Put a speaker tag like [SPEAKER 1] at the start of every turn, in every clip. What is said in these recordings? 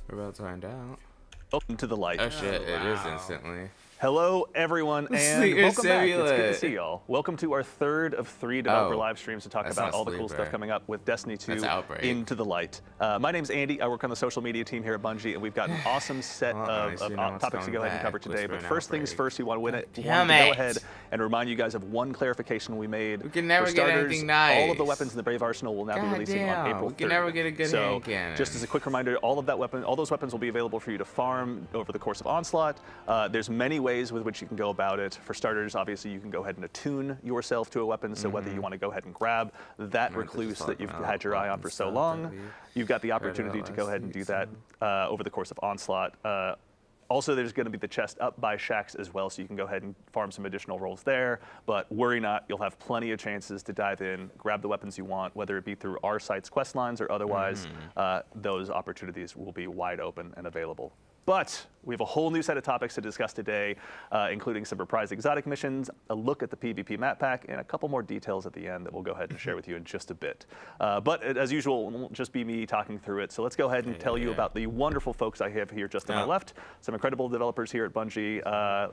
[SPEAKER 1] We're about to find out.
[SPEAKER 2] Welcome to the light.
[SPEAKER 1] Oh shit, it is instantly.
[SPEAKER 2] Hello, everyone, and
[SPEAKER 1] Sleeper
[SPEAKER 2] welcome back. It's good to
[SPEAKER 1] Simulate.
[SPEAKER 2] see y'all. Welcome to our third of 3 developer
[SPEAKER 1] Oh,
[SPEAKER 2] live streams to talk
[SPEAKER 1] that's
[SPEAKER 2] about
[SPEAKER 1] not
[SPEAKER 2] all the cool
[SPEAKER 1] Sleeper.
[SPEAKER 2] stuff coming up with Destiny 2
[SPEAKER 1] That's Outbreak.
[SPEAKER 2] Into the Light. My name's Andy. I work on the social media team here at Bungie, and we've got an awesome set
[SPEAKER 1] Well,
[SPEAKER 2] of,
[SPEAKER 1] nice, you know what's
[SPEAKER 2] topics to go
[SPEAKER 1] coming
[SPEAKER 2] ahead and cover
[SPEAKER 1] back.
[SPEAKER 2] today.
[SPEAKER 1] Whisper
[SPEAKER 2] But
[SPEAKER 1] and
[SPEAKER 2] first things
[SPEAKER 1] Outbreak.
[SPEAKER 2] first, we want to
[SPEAKER 1] Damn
[SPEAKER 2] go
[SPEAKER 1] it.
[SPEAKER 2] ahead and remind you guys of one clarification we made.
[SPEAKER 1] We can never
[SPEAKER 2] For
[SPEAKER 1] get
[SPEAKER 2] starters,
[SPEAKER 1] anything nice.
[SPEAKER 2] all of the weapons in the Brave Arsenal will now be
[SPEAKER 1] God
[SPEAKER 2] releasing on
[SPEAKER 1] damn,
[SPEAKER 2] April 3rd.
[SPEAKER 1] we can never get a good
[SPEAKER 2] so,
[SPEAKER 1] hand cannon.
[SPEAKER 2] just as a quick reminder, all those weapons will be available for you to farm over the course of Onslaught. There's many ways with which you can go about it. For starters, obviously, you can go ahead and attune yourself to a weapon. So whether you want to go ahead and grab that recluse that you've had your eye on for so long, you've got the opportunity to go ahead and do that over the course of Onslaught. Also, there's going to be the chest up by Shaxx as well, so you can go ahead and farm some additional rolls there. But worry not, you'll have plenty of chances to dive in, grab the weapons you want, whether it be through our site's quest lines or otherwise. Those opportunities will be wide open and available. But we have a whole new set of topics to discuss today, including some reprised exotic missions, a look at the PvP map pack, and a couple more details at the end that we'll go ahead and share with you in just a bit. But as usual, it won't just be me talking through it. So let's go ahead and tell you about the wonderful folks I have here just to my left. Some incredible developers here at Bungie.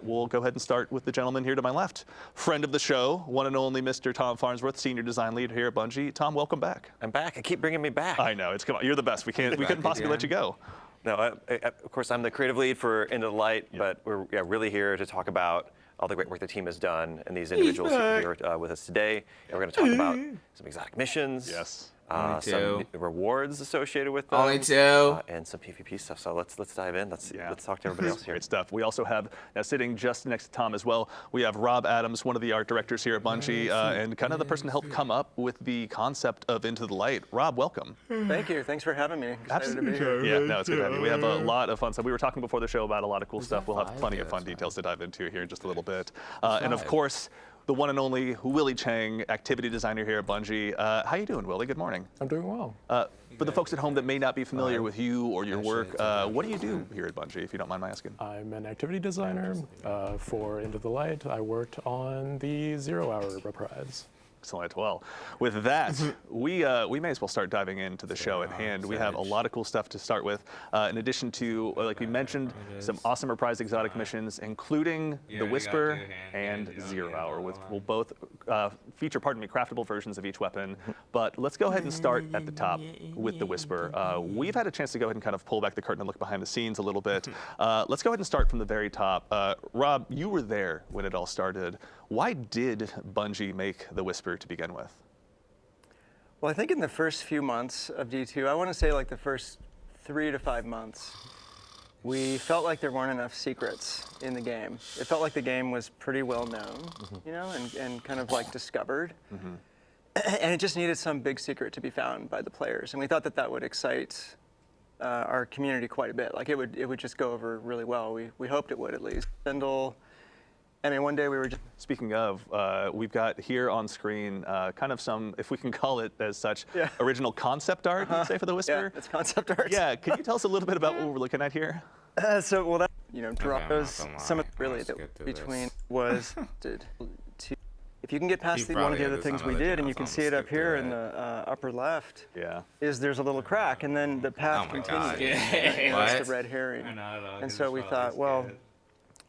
[SPEAKER 2] We'll go ahead and start with the gentleman here to my left. Friend of the show, one and only Mr. Tom Farnsworth, Senior Design Lead here at Bungie. Tom, welcome back.
[SPEAKER 3] I'm back. I keep bringing me back.
[SPEAKER 2] I know, come on, you're the best. We couldn't possibly let you go.
[SPEAKER 3] No, of course, I'm the creative lead for Into the Light, but we're really here to talk about all the great work the team has done and these individuals here with us today. And we're going to talk about some exotic missions.
[SPEAKER 2] Yes.
[SPEAKER 3] Some rewards associated with them.
[SPEAKER 1] Only two.
[SPEAKER 3] And some PvP stuff. So let's dive in. Let's talk to everybody else here.
[SPEAKER 2] Great stuff. We also have, now sitting just next to Tom as well, we have Rob Adams, one of the art directors here at Bungie, and kind of the person to help come up with the concept of Into the Light. Rob, welcome.
[SPEAKER 4] Thank you. Thanks for having me. Excited to be here.
[SPEAKER 2] Yeah, no, it's good to have you. We have a lot of fun stuff. We were talking before the show about a lot of cool stuff. We'll have
[SPEAKER 1] five?
[SPEAKER 2] plenty
[SPEAKER 1] Yeah,
[SPEAKER 2] of fun
[SPEAKER 1] that's
[SPEAKER 2] details to dive into here in just a little bit. And of course, the one and only Willie Chang, activity designer here at Bungie. How you doing, Willie? Good morning.
[SPEAKER 5] I'm doing well.
[SPEAKER 2] For the folks at home that may not be familiar with you or your work, what do you do here at Bungie, if you don't mind my asking?
[SPEAKER 5] I'm an activity designer for Into the Light. I worked on the 0 Hour reprise.
[SPEAKER 2] Excellent. Well, with that, we may as well start diving into the show at hand. We have a lot of cool stuff to start with. In addition to, like we mentioned, some awesome reprised exotic missions, including the Whisper and 0 Hour, which will both feature, craftable versions of each weapon. But let's go ahead and start at the top with the Whisper. We've had a chance to go ahead and kind of pull back the curtain and look behind the scenes a little bit. Let's go ahead and start from the very top. Rob, you were there when it all started. Why did Bungie make the Whisper to begin with?
[SPEAKER 4] Well, I think in the first few months of D2, I want to say like the first 3 to 5 months, we felt like there weren't enough secrets in the game. It felt like the game was pretty well known, you know, and kind of like discovered. And it just needed some big secret to be found by the players. And we thought that that would excite our community quite a bit. Like it would just go over really well. We hoped it would at least. I mean, one day we were just...
[SPEAKER 2] Speaking of, we've got here on screen kind of some, if we can call it as such, original concept art, you'd say, for the Whisper?
[SPEAKER 4] Yeah, it's concept art.
[SPEAKER 2] Yeah, can you tell us a little bit about what we're looking at here?
[SPEAKER 4] Well, that, you know, Draco's,
[SPEAKER 1] gonna lie.
[SPEAKER 4] some of really
[SPEAKER 1] Let's
[SPEAKER 4] that
[SPEAKER 1] get to
[SPEAKER 4] between
[SPEAKER 1] this.
[SPEAKER 4] was to, if you can get past one of
[SPEAKER 1] probably
[SPEAKER 4] the
[SPEAKER 1] had
[SPEAKER 4] other
[SPEAKER 1] this
[SPEAKER 4] things
[SPEAKER 1] on
[SPEAKER 4] we
[SPEAKER 1] other
[SPEAKER 4] did, and you
[SPEAKER 1] channels,
[SPEAKER 4] can
[SPEAKER 1] I'm
[SPEAKER 4] see it
[SPEAKER 1] gonna
[SPEAKER 4] up
[SPEAKER 1] skip
[SPEAKER 4] here
[SPEAKER 1] through
[SPEAKER 4] in the upper left,
[SPEAKER 2] Yeah.
[SPEAKER 4] is there's a little crack, and then the path
[SPEAKER 1] Oh my God.
[SPEAKER 4] continues.
[SPEAKER 1] Yeah.
[SPEAKER 4] That's the
[SPEAKER 1] What?
[SPEAKER 4] red herring. And so we thought, well,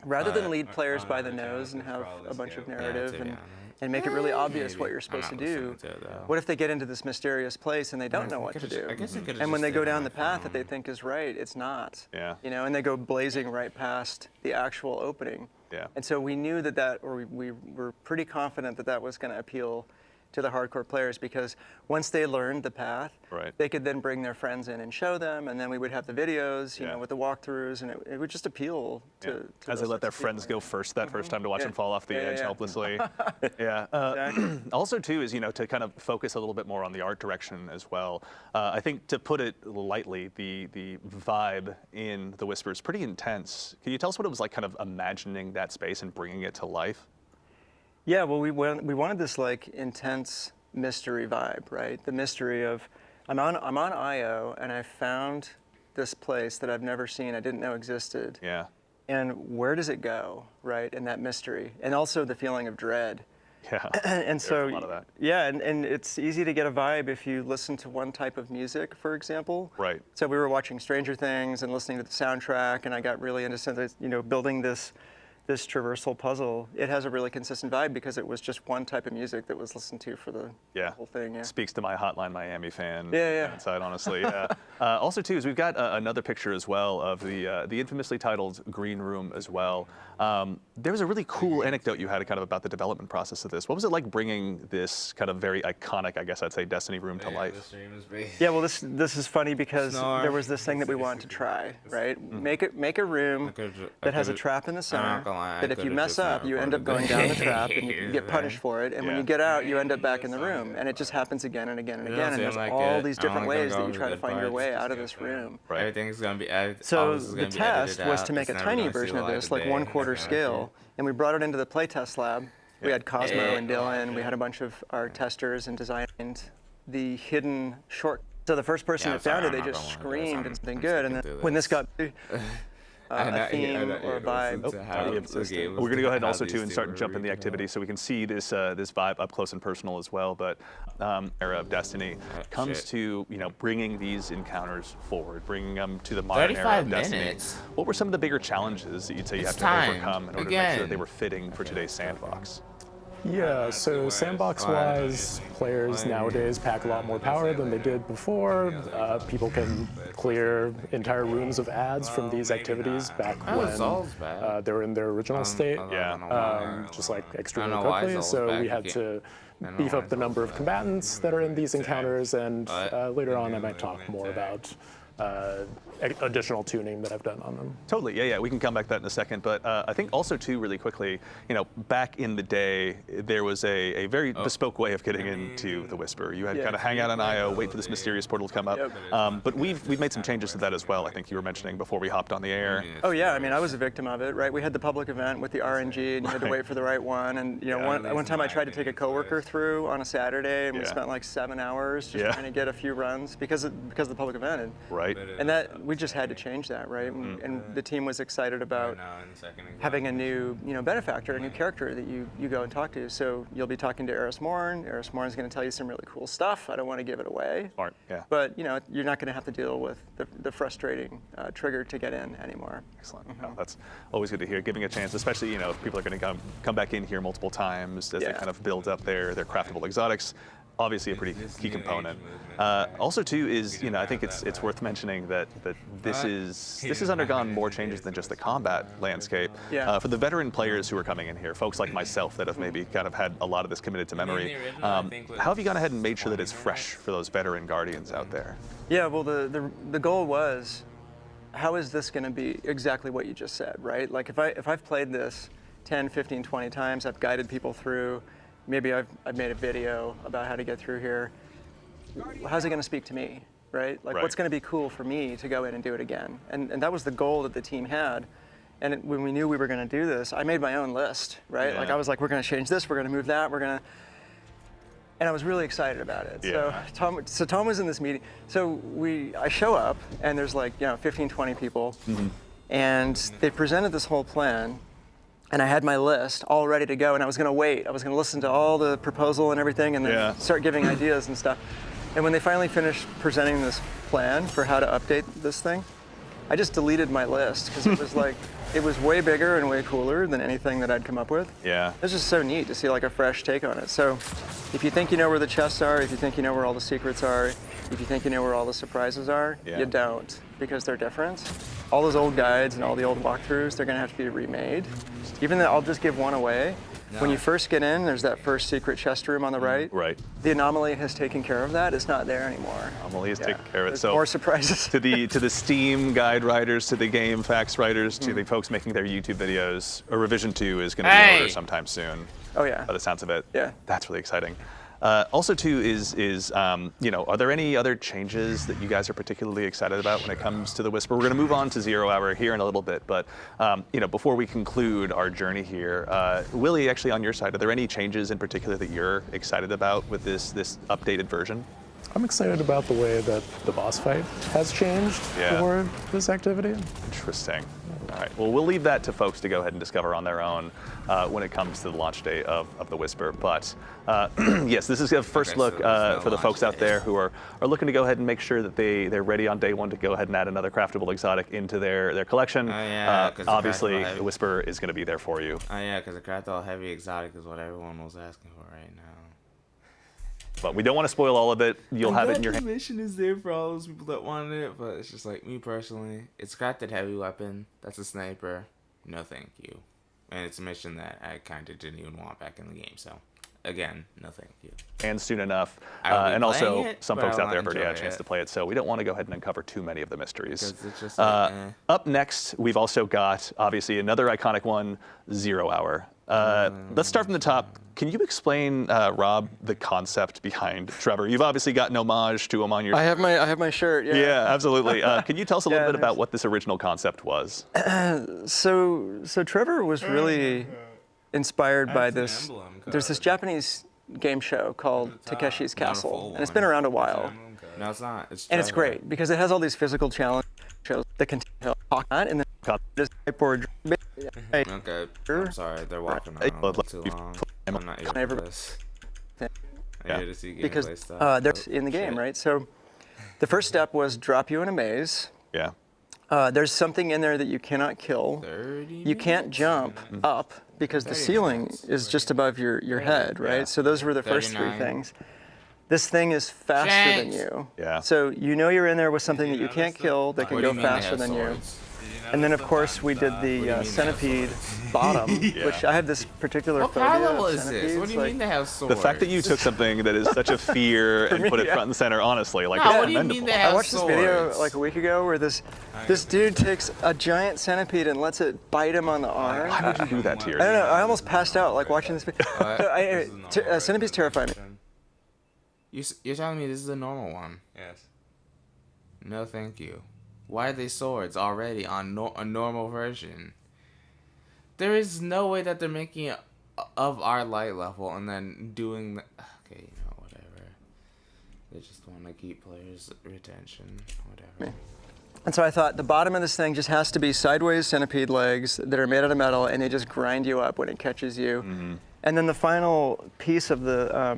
[SPEAKER 4] rather than lead players by the nose and have a bunch of narrative and make it really obvious what you're supposed to do, what if they get into this mysterious place and they don't know what to do?
[SPEAKER 1] I guess it could've
[SPEAKER 4] And when
[SPEAKER 1] just
[SPEAKER 4] they go
[SPEAKER 1] stayed on
[SPEAKER 4] down
[SPEAKER 1] my
[SPEAKER 4] the path that
[SPEAKER 1] phone.
[SPEAKER 4] they think is right, it's not.
[SPEAKER 2] Yeah.
[SPEAKER 4] You know, and they go blazing right past the actual opening.
[SPEAKER 2] Yeah.
[SPEAKER 4] And so we knew that we were pretty confident that that was going to appeal to the hardcore players, because once they learned the path, they could then bring their friends in and show them, and then we would have the videos, you know, with the walkthroughs, and it would just appeal to
[SPEAKER 2] As they
[SPEAKER 4] those
[SPEAKER 2] let their
[SPEAKER 4] types of
[SPEAKER 2] friends
[SPEAKER 4] people.
[SPEAKER 2] go first that first time to watch them fall off the edge helplessly.
[SPEAKER 4] Exactly.
[SPEAKER 2] Also, too, is, you know, to kind of focus a little bit more on the art direction as well. I think, to put it lightly, the vibe in The Whisper is pretty intense. Can you tell us what it was like kind of imagining that space and bringing it to life?
[SPEAKER 4] Yeah, well, we wanted this like intense mystery vibe, right? The mystery of, I'm on IO and I found this place that I've never seen, I didn't know existed.
[SPEAKER 2] Yeah.
[SPEAKER 4] And where does it go, right? And that mystery, and also the feeling of dread.
[SPEAKER 2] Yeah.
[SPEAKER 4] And so,
[SPEAKER 2] There's a lot of that.
[SPEAKER 4] yeah, and it's easy to get a vibe if you listen to one type of music, for example.
[SPEAKER 2] Right.
[SPEAKER 4] So we were watching Stranger Things and listening to the soundtrack, and I got really into building this traversal puzzle. It has a really consistent vibe because it was just one type of music that was listened to for the whole thing. Yeah.
[SPEAKER 2] Speaks to my Hotline Miami fan
[SPEAKER 4] Yeah.
[SPEAKER 2] inside, honestly. Yeah. Also, too, is we've got another picture as well of the infamously titled Green Room as well. There was a really cool anecdote you had kind of about the development process of this. What was it like bringing this kind of very iconic, I guess I'd say, Destiny room to life?
[SPEAKER 4] Yeah, well, this is funny because
[SPEAKER 1] Snore.
[SPEAKER 4] there was this thing that we wanted to try, right? Make a room that has a trap in the center. That if you mess up, you end up going down the trap and you get punished for it. And when you get out, you end up back in the room. And it just happens again and again and again. And there's all these different ways that you try to find your way out of this room.
[SPEAKER 2] Right.
[SPEAKER 1] Everything's gonna be.
[SPEAKER 4] So the test was to make a tiny version of this, like 1/4 scale. And we brought it into the playtest lab. We had Cosmo and Dylan. We had a bunch of our testers and designed the hidden short. So the first person that found it, they just screamed and something good. And then when this got a theme or a vibe.
[SPEAKER 2] We're going to go ahead and also too and start jumping the activity so we can see this this vibe up close and personal as well. But era of Destiny comes to bringing these encounters forward, bringing them to the modern era of
[SPEAKER 1] 35
[SPEAKER 2] Destiny.
[SPEAKER 1] minutes.
[SPEAKER 2] What were some of the bigger challenges that you'd say you have
[SPEAKER 1] It's
[SPEAKER 2] to
[SPEAKER 1] time.
[SPEAKER 2] overcome in order to make sure that they were fitting for today's sandbox?
[SPEAKER 5] Yeah, so sandbox-wise, players nowadays pack a lot more power than they did before. People can clear entire rooms of ads from these activities back when they were in their original state, just like extremely quickly. So we had to beef up the number of combatants that are in these encounters, and later on I might talk more about additional tuning that I've done on them.
[SPEAKER 2] Totally, yeah. We can come back to that in a second. But I think also too, really quickly, back in the day, there was a very bespoke way of getting into the Whisper. You had kind of hang out on IO, wait for this mysterious portal to come up. But we've made some changes to that as well. I think you were mentioning before we hopped on the air.
[SPEAKER 4] Oh yeah, I mean I was a victim of it, right? We had the public event with the RNG, and you had to wait for the right one. And one time I tried to take a coworker through on a Saturday, and we spent like 7 hours just trying to get a few runs because of the public event.
[SPEAKER 2] Right.
[SPEAKER 4] And that we just had to change that, right? And the team was excited about having a new, benefactor, a new character that you go and talk to. So you'll be talking to Eris Morn. Eris Morn is going to tell you some really cool stuff. I don't want to give it away.
[SPEAKER 2] Smart, yeah.
[SPEAKER 4] But you're not going to have to deal with the frustrating trigger to get in anymore.
[SPEAKER 2] Excellent. No, that's always good to hear. Giving a chance, especially if people are going to come back in here multiple times as they kind of build up their craftable exotics. Obviously a pretty key component. Also too is, I think it's worth mentioning that this has undergone more changes than just the combat landscape.
[SPEAKER 4] Yeah.
[SPEAKER 2] For the veteran players who are coming in here, folks like myself that have maybe kind of had a lot of this committed to memory, how have you gone ahead and made sure that it's fresh for those veteran guardians out there?
[SPEAKER 4] Yeah, well the goal was, how is this going to be exactly what you just said, right? Like if I've played this 10, 15, 20 times, I've guided people through, maybe I've made a video about how to get through here. How's it going to speak to me, right? Like what's going to be cool for me to go in and do it again? And that was the goal that the team had. And when we knew we were going to do this, I made my own list, right?
[SPEAKER 2] Yeah.
[SPEAKER 4] Like I was like, we're going to change this, we're going to move that, and I was really excited about it.
[SPEAKER 2] Yeah.
[SPEAKER 4] So Tom was in this meeting. So I show up and there's like 15, 20 people, and they presented this whole plan. And I had my list all ready to go, and I was going to wait. I was going to listen to all the proposal and everything, and then start giving ideas and stuff. And when they finally finished presenting this plan for how to update this thing, I just deleted my list because it was like, it was way bigger and way cooler than anything that I'd come up with.
[SPEAKER 2] Yeah.
[SPEAKER 4] It's just so neat to see like a fresh take on it. So if you think you know where the chests are, if you think you know where all the secrets are, if you think you know where all the surprises are, you don't, because they're different. All those old guides and all the old walkthroughs, they're gonna have to be remade. Even though I'll just give one away. When you first get in, there's that first secret chest room on the right.
[SPEAKER 2] Right.
[SPEAKER 4] The Anomaly has taken care of that. It's not there anymore.
[SPEAKER 2] Anomaly has taken care of it.
[SPEAKER 4] There's
[SPEAKER 2] So
[SPEAKER 4] more surprises.
[SPEAKER 2] to the Steam guide writers, to the game facts writers, to the folks making their YouTube videos, a revision 2 is going to be in order sometime soon.
[SPEAKER 4] Oh yeah.
[SPEAKER 2] By the sounds of it.
[SPEAKER 4] Yeah.
[SPEAKER 2] That's really exciting. Also, too, is are there any other changes that you guys are particularly excited about when it comes to the Whisper? We're going to move on to 0 Hour here in a little bit, but before we conclude our journey here, Willie, actually on your side, are there any changes in particular that you're excited about with this updated version?
[SPEAKER 5] I'm excited about the way that the boss fight has changed
[SPEAKER 2] Yeah.
[SPEAKER 5] for this activity.
[SPEAKER 2] Interesting. All right. Well, we'll leave that to folks to go ahead and discover on their own when it comes to the launch date of the Whisper. But yes, this is a first
[SPEAKER 1] Okay,
[SPEAKER 2] look
[SPEAKER 1] so there's no
[SPEAKER 2] for the
[SPEAKER 1] launch
[SPEAKER 2] folks out
[SPEAKER 1] date.
[SPEAKER 2] there who are looking to go ahead and make sure that they're ready on day one to go ahead and add another craftable exotic into their collection.
[SPEAKER 1] Oh, yeah, 'cause the
[SPEAKER 2] obviously,
[SPEAKER 1] craftable heavy-
[SPEAKER 2] the Whisper is going to be there for you.
[SPEAKER 1] Oh yeah, because the Krathol heavy exotic is what everyone was asking for right now.
[SPEAKER 2] But we don't want to spoil all of it. You'll have it in your
[SPEAKER 1] The
[SPEAKER 2] hand.
[SPEAKER 1] mission is there for all those people that wanted it, but it's just like me personally. It's crafted heavy weapon. That's a sniper. No, thank you. And it's a mission that I kind of didn't even want back in the game. So, again, no, thank you.
[SPEAKER 2] And soon enough.
[SPEAKER 1] I will be
[SPEAKER 2] And also,
[SPEAKER 1] playing it,
[SPEAKER 2] some
[SPEAKER 1] but I
[SPEAKER 2] folks
[SPEAKER 1] will
[SPEAKER 2] out there
[SPEAKER 1] not
[SPEAKER 2] have already had a
[SPEAKER 1] enjoy
[SPEAKER 2] chance
[SPEAKER 1] it.
[SPEAKER 2] to play it, so we don't want to go ahead and uncover too many of the mysteries.
[SPEAKER 1] Because it's just like,
[SPEAKER 2] Up next, we've also got, obviously, another iconic one, Zero Hour. Let's start from the top. Can you explain, Rob, the concept behind Trevor? You've obviously got an homage to him on your...
[SPEAKER 4] I have my shirt. Yeah.
[SPEAKER 2] Yeah, absolutely. Can you tell us a little
[SPEAKER 4] Yeah,
[SPEAKER 2] bit about
[SPEAKER 4] there's-
[SPEAKER 2] what this original concept was?
[SPEAKER 4] So Trevor was really inspired by
[SPEAKER 1] That's
[SPEAKER 4] this.
[SPEAKER 1] an emblem
[SPEAKER 4] There's this
[SPEAKER 1] code.
[SPEAKER 4] Japanese game show called Takeshi's
[SPEAKER 1] Not a
[SPEAKER 4] Castle,
[SPEAKER 1] full
[SPEAKER 4] and it's been
[SPEAKER 1] one.
[SPEAKER 4] around a while.
[SPEAKER 1] no, it's not. It's
[SPEAKER 4] And it's
[SPEAKER 1] Trevor.
[SPEAKER 4] great because it has all these physical challenge shows that can talk on, and then this whiteboard. Hey,
[SPEAKER 1] Okay, I'm sorry. They're walking
[SPEAKER 2] Hey,
[SPEAKER 1] around
[SPEAKER 2] well,
[SPEAKER 1] too
[SPEAKER 2] you've
[SPEAKER 1] long.
[SPEAKER 2] played
[SPEAKER 1] I'm not here for
[SPEAKER 4] Never-
[SPEAKER 1] this.
[SPEAKER 4] Yeah.
[SPEAKER 1] I'm here to see gameplay
[SPEAKER 4] because
[SPEAKER 1] stuff.
[SPEAKER 4] there's
[SPEAKER 1] Oh,
[SPEAKER 4] in the game,
[SPEAKER 1] shit.
[SPEAKER 4] right? So the first step was drop you in a maze.
[SPEAKER 2] Yeah.
[SPEAKER 4] There's something in there that you cannot kill.
[SPEAKER 1] 30
[SPEAKER 4] You can't
[SPEAKER 1] minutes?
[SPEAKER 4] jump up because the
[SPEAKER 1] 30
[SPEAKER 4] ceiling
[SPEAKER 1] minutes.
[SPEAKER 4] is just above your head, right?
[SPEAKER 2] Yeah.
[SPEAKER 4] So those were the first three
[SPEAKER 1] 39.
[SPEAKER 4] things. This thing is faster than
[SPEAKER 1] Shanks.
[SPEAKER 4] you.
[SPEAKER 2] Yeah.
[SPEAKER 4] So you know you're in there with something that you can't kill that can
[SPEAKER 1] What do
[SPEAKER 4] go
[SPEAKER 1] you mean they
[SPEAKER 4] faster
[SPEAKER 1] have
[SPEAKER 4] than you.
[SPEAKER 1] swords?
[SPEAKER 4] And then of course we did the
[SPEAKER 1] mean they have
[SPEAKER 4] centipede
[SPEAKER 1] swords?
[SPEAKER 4] bottom,
[SPEAKER 2] Yeah.
[SPEAKER 4] which I have this particular
[SPEAKER 1] What
[SPEAKER 4] phobia
[SPEAKER 1] power
[SPEAKER 4] of
[SPEAKER 1] level is this?
[SPEAKER 4] centipedes.
[SPEAKER 1] What do you
[SPEAKER 4] like-
[SPEAKER 1] mean they have swords?
[SPEAKER 2] The fact that you took something that is such a fear and
[SPEAKER 4] me,
[SPEAKER 2] put it
[SPEAKER 4] yeah.
[SPEAKER 2] front and center, honestly, like,
[SPEAKER 1] No,
[SPEAKER 2] it's
[SPEAKER 1] what do you mean
[SPEAKER 2] commendable.
[SPEAKER 1] they
[SPEAKER 4] I
[SPEAKER 1] have
[SPEAKER 4] watched this video
[SPEAKER 1] swords?
[SPEAKER 4] like a week ago where this dude takes a giant centipede and lets it bite him on the arm.
[SPEAKER 2] Why would you do that to
[SPEAKER 4] I don't know.
[SPEAKER 2] yourself?
[SPEAKER 4] I almost passed out like watching this video. Centipedes terrify me.
[SPEAKER 1] You're telling me this is a normal one?
[SPEAKER 3] Yes.
[SPEAKER 1] No, thank you. Why are they swords already on a normal version? There is no way that they're making it of our light level and then doing the... Okay, you know, whatever. They just want to keep players' retention. Whatever.
[SPEAKER 4] And so I thought the bottom of this thing just has to be sideways centipede legs that are made out of metal, and they just grind you up when it catches you. And then the final piece of the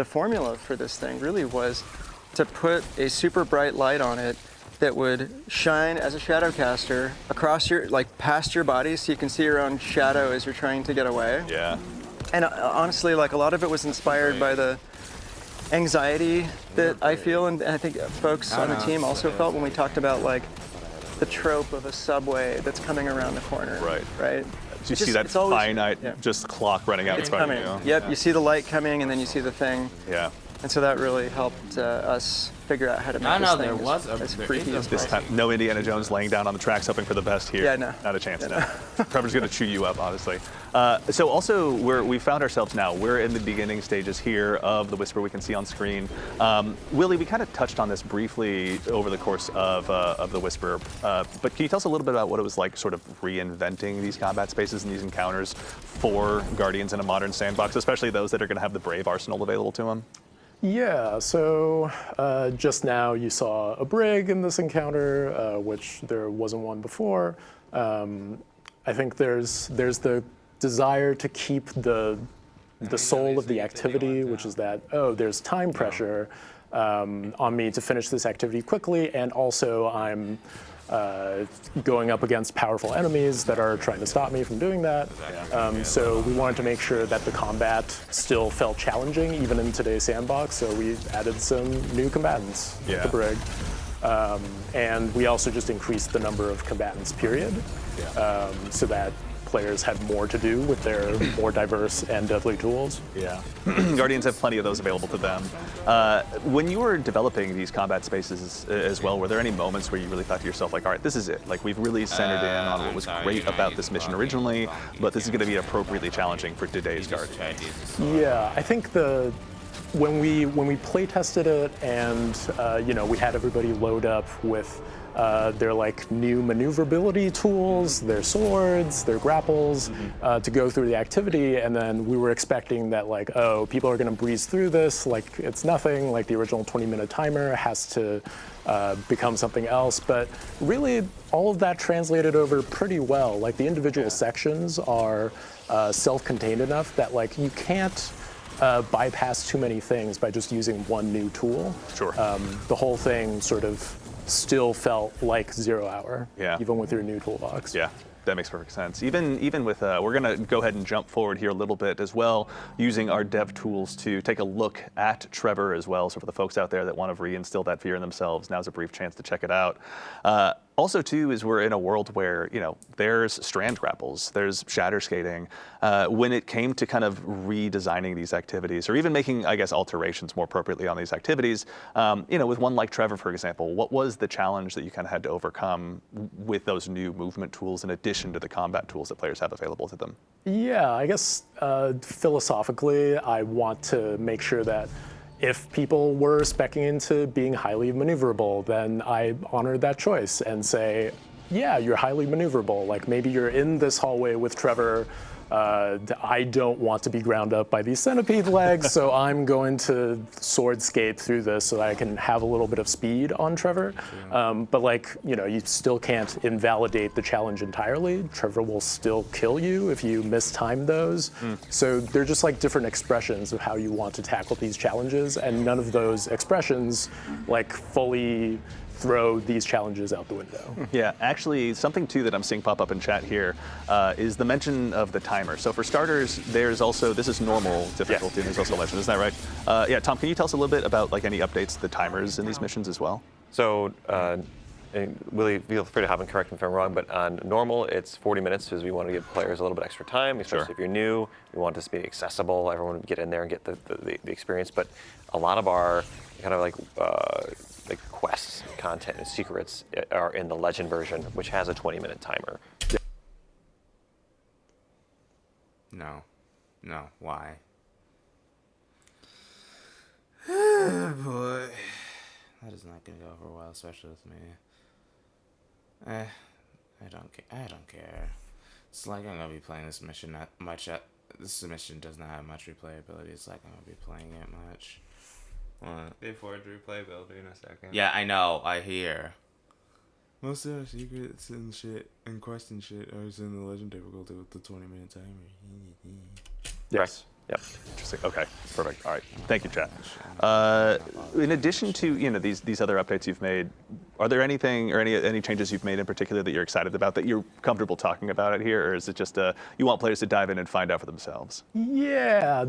[SPEAKER 4] formula for this thing really was to put a super bright light on it that would shine as a shadow caster across your, like past your body, so you can see your own shadow as you're trying to get away.
[SPEAKER 2] Yeah.
[SPEAKER 4] And honestly, like a lot of it was inspired by the anxiety that I feel, and I think folks on the team also felt when we talked about like the trope of a subway that's coming around the corner.
[SPEAKER 2] Right.
[SPEAKER 4] Right.
[SPEAKER 2] Do you
[SPEAKER 4] It's
[SPEAKER 2] see
[SPEAKER 4] just-
[SPEAKER 2] that
[SPEAKER 4] it's always-
[SPEAKER 2] finite
[SPEAKER 4] yeah.
[SPEAKER 2] just clock running out
[SPEAKER 4] It's
[SPEAKER 2] in front
[SPEAKER 4] coming.
[SPEAKER 2] of you?
[SPEAKER 4] Yep. You see the light coming, and then you see the thing,
[SPEAKER 2] Yeah.
[SPEAKER 4] and so that really helped us figure out how to make
[SPEAKER 1] No,
[SPEAKER 4] this
[SPEAKER 1] no,
[SPEAKER 4] thing
[SPEAKER 1] there
[SPEAKER 4] as,
[SPEAKER 1] was
[SPEAKER 4] as
[SPEAKER 1] there
[SPEAKER 4] freaky
[SPEAKER 1] is a
[SPEAKER 4] as
[SPEAKER 2] This
[SPEAKER 4] possible.
[SPEAKER 2] time, no Indiana Jones laying down on the tracks hoping for the best here.
[SPEAKER 4] Yeah, no.
[SPEAKER 2] Not a chance,
[SPEAKER 4] Yeah,
[SPEAKER 2] no. Trevor's going to chew you up, honestly. So also, we found ourselves now, we're in the beginning stages here of the Whisper we can see on screen. Willie, we kind of touched on this briefly over the course of the Whisper, but can you tell us a little bit about what it was like sort of reinventing these combat spaces and these encounters for Guardians in a modern sandbox, especially those that are going to have the Brave arsenal available to them?
[SPEAKER 5] Yeah, so just now you saw a brig in this encounter, which there wasn't one before. I think there's the desire to keep the soul of the activity, which is that, oh, there's time pressure on me to finish this activity quickly, and also I'm going up against powerful enemies that are trying to stop me from doing that. So we wanted to make sure that the combat still felt challenging, even in today's sandbox, so we added some new combatants with the brig. And we also just increased the number of combatants, period, so that players had more to do with their more diverse and deadly tools.
[SPEAKER 2] Yeah. Guardians have plenty of those available to them. When you were developing these combat spaces as well, were there any moments where you really thought to yourself, like, all right, this is it. Like, we've really centered in on what was great about this mission originally, but this is going to be appropriately challenging for today's Guardians.
[SPEAKER 5] Yeah, I think when we play tested it and we had everybody load up with They're like new maneuverability tools, their swords, their grapples, to go through the activity. And then we were expecting that like, oh, people are going to breeze through this like it's nothing, like the original 20-minute timer has to become something else. But really, all of that translated over pretty well. Like the individual sections are self-contained enough that like you can't bypass too many things by just using one new tool.
[SPEAKER 2] Sure.
[SPEAKER 5] The whole thing sort of still felt like 0 Hour,
[SPEAKER 2] Yeah.
[SPEAKER 5] even with your new toolbox.
[SPEAKER 2] Yeah, that makes perfect sense. Even with, we're gonna go ahead and jump forward here a little bit as well, using our dev tools to take a look at Trevor as well. So for the folks out there that want to reinstill that fear in themselves, now's a brief chance to check it out. Also, too, is we're in a world where, there's strand grapples, there's shatter skating. When it came to kind of redesigning these activities, or even making, I guess, alterations more appropriately on these activities, with one like Trevor, for example, what was the challenge that you kind of had to overcome with those new movement tools in addition to the combat tools that players have available to them?
[SPEAKER 5] Yeah, I guess philosophically, I want to make sure that if people were speccing into being highly maneuverable, then I honor that choice and say, yeah, you're highly maneuverable. Like maybe you're in this hallway with Trevor. I don't want to be ground up by these centipede legs, so I'm going to sword skate through this so that I can have a little bit of speed on Trevor. But like, you still can't invalidate the challenge entirely. Trevor will still kill you if you mistime those. So they're just like different expressions of how you want to tackle these challenges, and none of those expressions like fully throw these challenges out the window.
[SPEAKER 2] Yeah, actually, something too that I'm seeing pop up in chat here is the mention of the timer. So for starters, there's also, this is normal difficulty, there's also a legend, isn't that right? Yeah, Tom, can you tell us a little bit about like any updates to the timers in these missions as well?
[SPEAKER 3] So, and Willie, feel free to hop and correct me if I'm wrong, but on normal, it's 40 minutes because we want to give players a little bit extra time, especially if you're new. We want this to be accessible. Everyone would get in there and get the experience. But a lot of our kind of like quests, content, and secrets are in the Legend version, which has a 20-minute timer.
[SPEAKER 1] No, why? Boy, that is not gonna go over well, especially with me. I don't care. It's like I'm gonna be playing this mission not much. This mission does not have much replayability. It's like I'm gonna be playing it much. What?
[SPEAKER 6] They forward replayability in a second.
[SPEAKER 1] Yeah, I know. I hear. Most of our secrets and shit and quests and shit are in the legend difficulty with the 20-minute timer.
[SPEAKER 2] Yes. Yep. Interesting. Okay. Perfect. All right. Thank you, chat. In addition to these other updates you've made, are there anything or any changes you've made in particular that you're excited about that you're comfortable talking about it here, or is it just you want players to dive in and find out for themselves?
[SPEAKER 5] Yeah.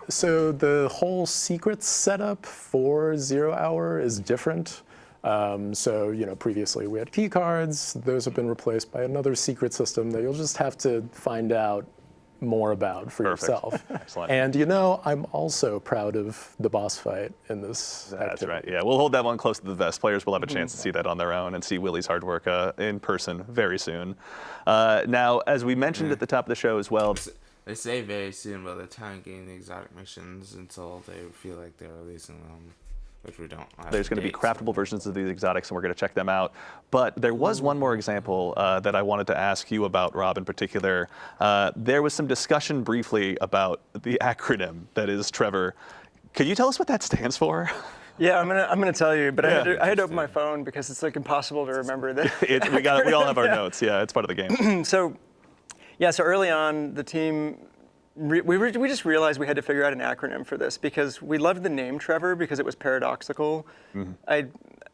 [SPEAKER 5] So the whole secrets setup for 0 Hour is different. So previously we had key cards. Those have been replaced by another secret system that you'll just have to find out more about for yourself.
[SPEAKER 2] Excellent.
[SPEAKER 5] And I'm also proud of the boss fight in this
[SPEAKER 2] That's
[SPEAKER 5] activity.
[SPEAKER 2] right. Yeah, we'll hold that one close to the vest. Players will have a chance to see that on their own and see Willie's hard work in person very soon. Now, as we mentioned at the top of the show as well,
[SPEAKER 1] They say very soon, but they're trying to gain the exotic missions until they feel like they're releasing them, which we don't have.
[SPEAKER 2] there's going to be craftable versions of these exotics, and we're going to check them out. But there was one more example that I wanted to ask you about, Rob, in particular. There was some discussion briefly about the acronym that is Trevor. Could you tell us what that stands for?
[SPEAKER 4] Yeah, I'm gonna tell you, but I had to open my phone because it's like impossible to remember that.
[SPEAKER 2] We all have our notes. Yeah, it's part of the game.
[SPEAKER 4] So early on, the team, we just realized we had to figure out an acronym for this because we loved the name Trevor because it was paradoxical. I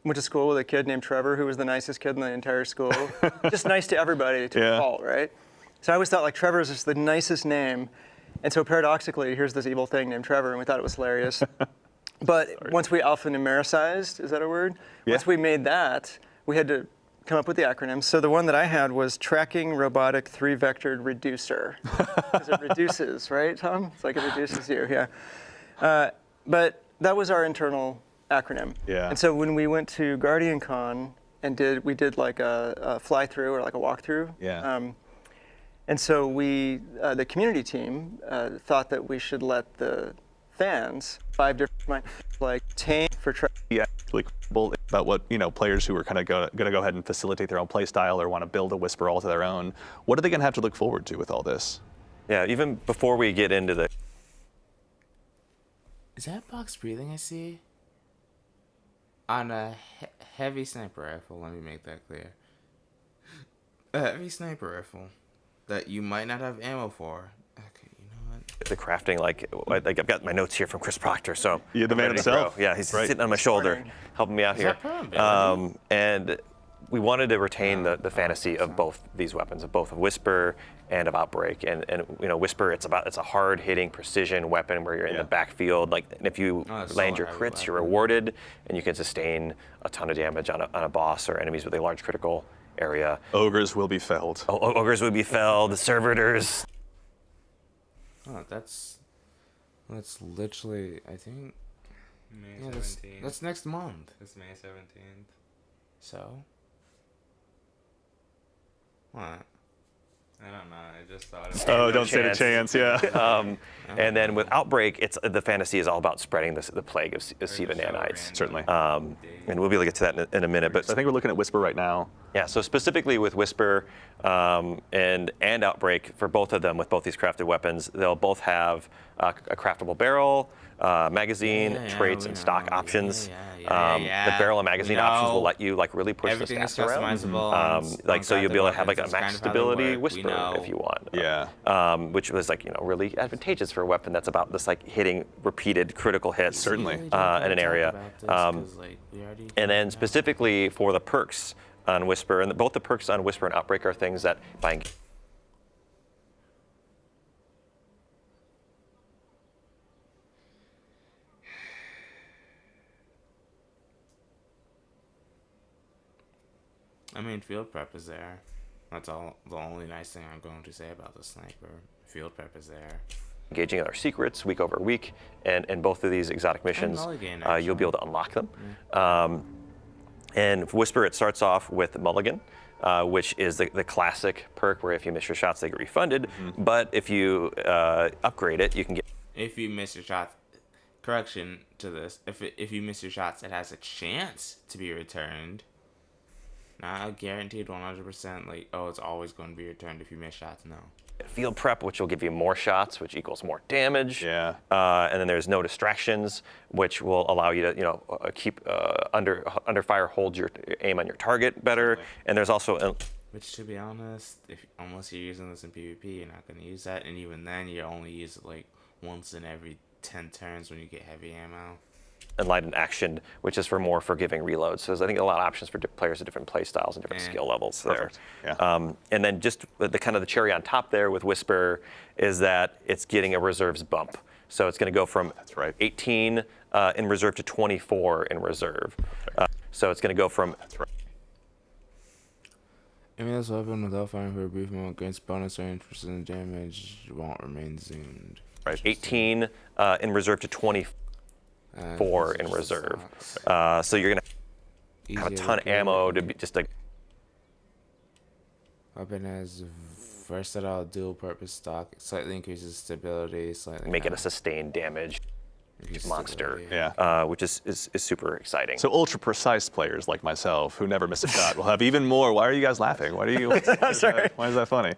[SPEAKER 4] went to school with a kid named Trevor who was the nicest kid in the entire school. Just nice to everybody to a fault, right? So I always thought like Trevor is just the nicest name. And so paradoxically, here's this evil thing named Trevor, and we thought it was hilarious. But once we alphanumericized, is that a word?
[SPEAKER 2] Yeah.
[SPEAKER 4] Once we made that, we had to come up with the acronym. So the one that I had was Tracking Robotic 3-Vectored Reducer. Because it reduces, right, Tom? It's like it reduces you, yeah. But that was our internal acronym.
[SPEAKER 2] Yeah.
[SPEAKER 4] And so when we went to GuardianCon and we did like a fly-through or like a walkthrough.
[SPEAKER 2] Yeah.
[SPEAKER 4] And so the community team thought that we should let the fans, 5 different, like Tame for Trevor.
[SPEAKER 2] Yeah. really cool about what players who are kind of going to go ahead and facilitate their own play style or want to build a Whisper all to their own. What are they going to have to look forward to with all this?
[SPEAKER 3] Yeah, even before we get into the
[SPEAKER 1] Is that box breathing I see? On a heavy sniper rifle, let me make that clear. A heavy sniper rifle that you might not have ammo for. Okay, you know what?
[SPEAKER 3] the crafting, like I've got my notes here from Chris Proctor, so
[SPEAKER 2] You're the
[SPEAKER 3] I'm
[SPEAKER 2] man
[SPEAKER 3] ready to
[SPEAKER 2] himself.
[SPEAKER 3] go. Yeah, he's
[SPEAKER 2] Right.
[SPEAKER 3] sitting on my shoulder, helping me out
[SPEAKER 1] Is
[SPEAKER 3] here.
[SPEAKER 1] that probability?
[SPEAKER 3] And we wanted to retain the fantasy of both these weapons, of both of Whisper and of Outbreak. And Whisper, it's a hard hitting precision weapon where you're in the backfield. Like, and if you
[SPEAKER 1] it's
[SPEAKER 3] land
[SPEAKER 1] so
[SPEAKER 3] your
[SPEAKER 1] heavy
[SPEAKER 3] crits, you're
[SPEAKER 1] weapon.
[SPEAKER 3] rewarded, and you can sustain a ton of damage on a boss or enemies with a large critical area.
[SPEAKER 2] Ogres will be felled.
[SPEAKER 3] Ogres would be felled, servitors.
[SPEAKER 1] Oh, that's literally, I think,
[SPEAKER 6] May
[SPEAKER 1] yeah,
[SPEAKER 6] 17th.
[SPEAKER 1] that's next month.
[SPEAKER 6] It's May 17th.
[SPEAKER 1] So? What?
[SPEAKER 6] I don't know. I just thought of
[SPEAKER 2] Oh,
[SPEAKER 3] no
[SPEAKER 2] don't stand a chance. Yeah.
[SPEAKER 3] And then with Outbreak, the fantasy is all about spreading the plague of Siva
[SPEAKER 6] show
[SPEAKER 3] nanites.
[SPEAKER 6] random
[SPEAKER 2] Certainly.
[SPEAKER 3] And we'll be able to get to that in a minute. But
[SPEAKER 2] I think we're looking at Whisper right now.
[SPEAKER 3] yeah, so specifically with Whisper and Outbreak, for both of them, with both these crafted weapons, they'll both have a craftable barrel, magazine,
[SPEAKER 1] Yeah,
[SPEAKER 3] traits,
[SPEAKER 1] we
[SPEAKER 3] and stock
[SPEAKER 1] know.
[SPEAKER 3] options.
[SPEAKER 1] Yeah.
[SPEAKER 3] The barrel and magazine
[SPEAKER 1] We
[SPEAKER 3] options will
[SPEAKER 1] know.
[SPEAKER 3] let you really push
[SPEAKER 1] Everything
[SPEAKER 3] the
[SPEAKER 1] is
[SPEAKER 3] stats around.
[SPEAKER 1] customizable. on
[SPEAKER 3] So you'll be able to have
[SPEAKER 1] crafted
[SPEAKER 3] a
[SPEAKER 1] weapons. That's
[SPEAKER 3] max
[SPEAKER 1] kind of how they
[SPEAKER 3] stability
[SPEAKER 1] work.
[SPEAKER 3] Whisper
[SPEAKER 1] We know.
[SPEAKER 3] if you want.
[SPEAKER 2] Yeah.
[SPEAKER 3] Which was really advantageous for a weapon that's about this hitting repeated critical hits.
[SPEAKER 2] Certainly.
[SPEAKER 1] We really don't
[SPEAKER 3] In an
[SPEAKER 1] talk
[SPEAKER 3] area.
[SPEAKER 1] about this 'cause, we already
[SPEAKER 3] And
[SPEAKER 1] figured
[SPEAKER 3] then
[SPEAKER 1] it out.
[SPEAKER 3] specifically for the perks on Whisper, and both the perks on Whisper and Outbreak are things that by
[SPEAKER 1] I mean, field prep is there. That's all. The only nice thing I'm going to say about the sniper. Field prep is there.
[SPEAKER 3] engaging other secrets week over week, and both of these exotic missions,
[SPEAKER 1] Mulligan,
[SPEAKER 3] you'll be able to unlock them. And for Whisper, it starts off with Mulligan, which is the classic perk where if you miss your shots, they get refunded. But if you upgrade it, you can get
[SPEAKER 1] If you miss your shots, correction to this. If you miss your shots, it has a chance to be returned. Not a guaranteed 100%. It's always going to be returned if you miss shots. No.
[SPEAKER 3] field prep, which will give you more shots, which equals more damage.
[SPEAKER 2] Yeah.
[SPEAKER 3] And then there's no distractions, which will allow you to, keep under fire, hold your aim on your target better. And there's also
[SPEAKER 1] Which, to be honest, unless you're using this in PvP, you're not going to use that. And even then, you only use it once in every 10 turns when you get heavy ammo.
[SPEAKER 3] enlightened action, which is for more forgiving reloads. So there's, I think, a lot of options for players of different play styles and different skill levels
[SPEAKER 2] Perfect.
[SPEAKER 3] there.
[SPEAKER 2] Yeah.
[SPEAKER 3] And then just the kind of the cherry on top there with Whisper is that it's getting a reserves bump. So it's going to go from 18 in reserve to 24 in reserve. So it's going to go from
[SPEAKER 1] This weapon without firing for a brief moment against bonus or interest in damage won't remain zoomed.
[SPEAKER 3] 18 in reserve to 24 in reserve. So you're going to have a ton of ammo to be just like.
[SPEAKER 1] Weapon has versatile dual-purpose stock. Slightly increases stability. Slightly
[SPEAKER 3] Make it a sustained damage
[SPEAKER 1] increases
[SPEAKER 3] monster,
[SPEAKER 1] stability.
[SPEAKER 3] which is super exciting.
[SPEAKER 2] So ultra precise players like myself who never miss a shot will have even more. Why are you guys laughing? Why is that funny?